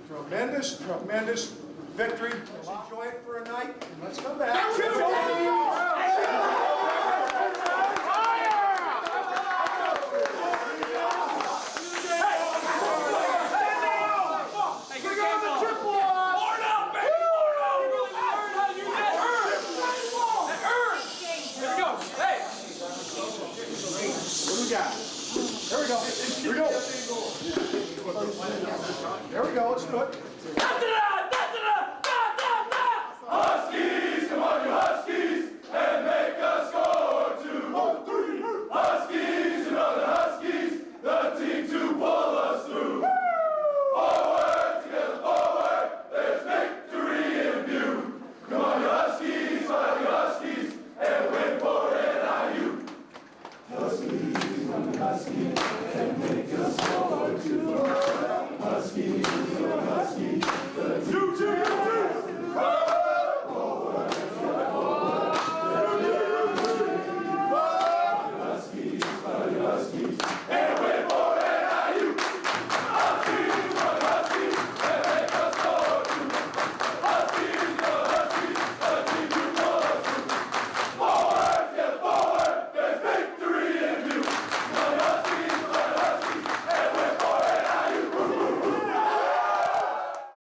Tremendous, tremendous victory. Let's enjoy it for a night, and let's come back. Here we go. There we go. Let's do it.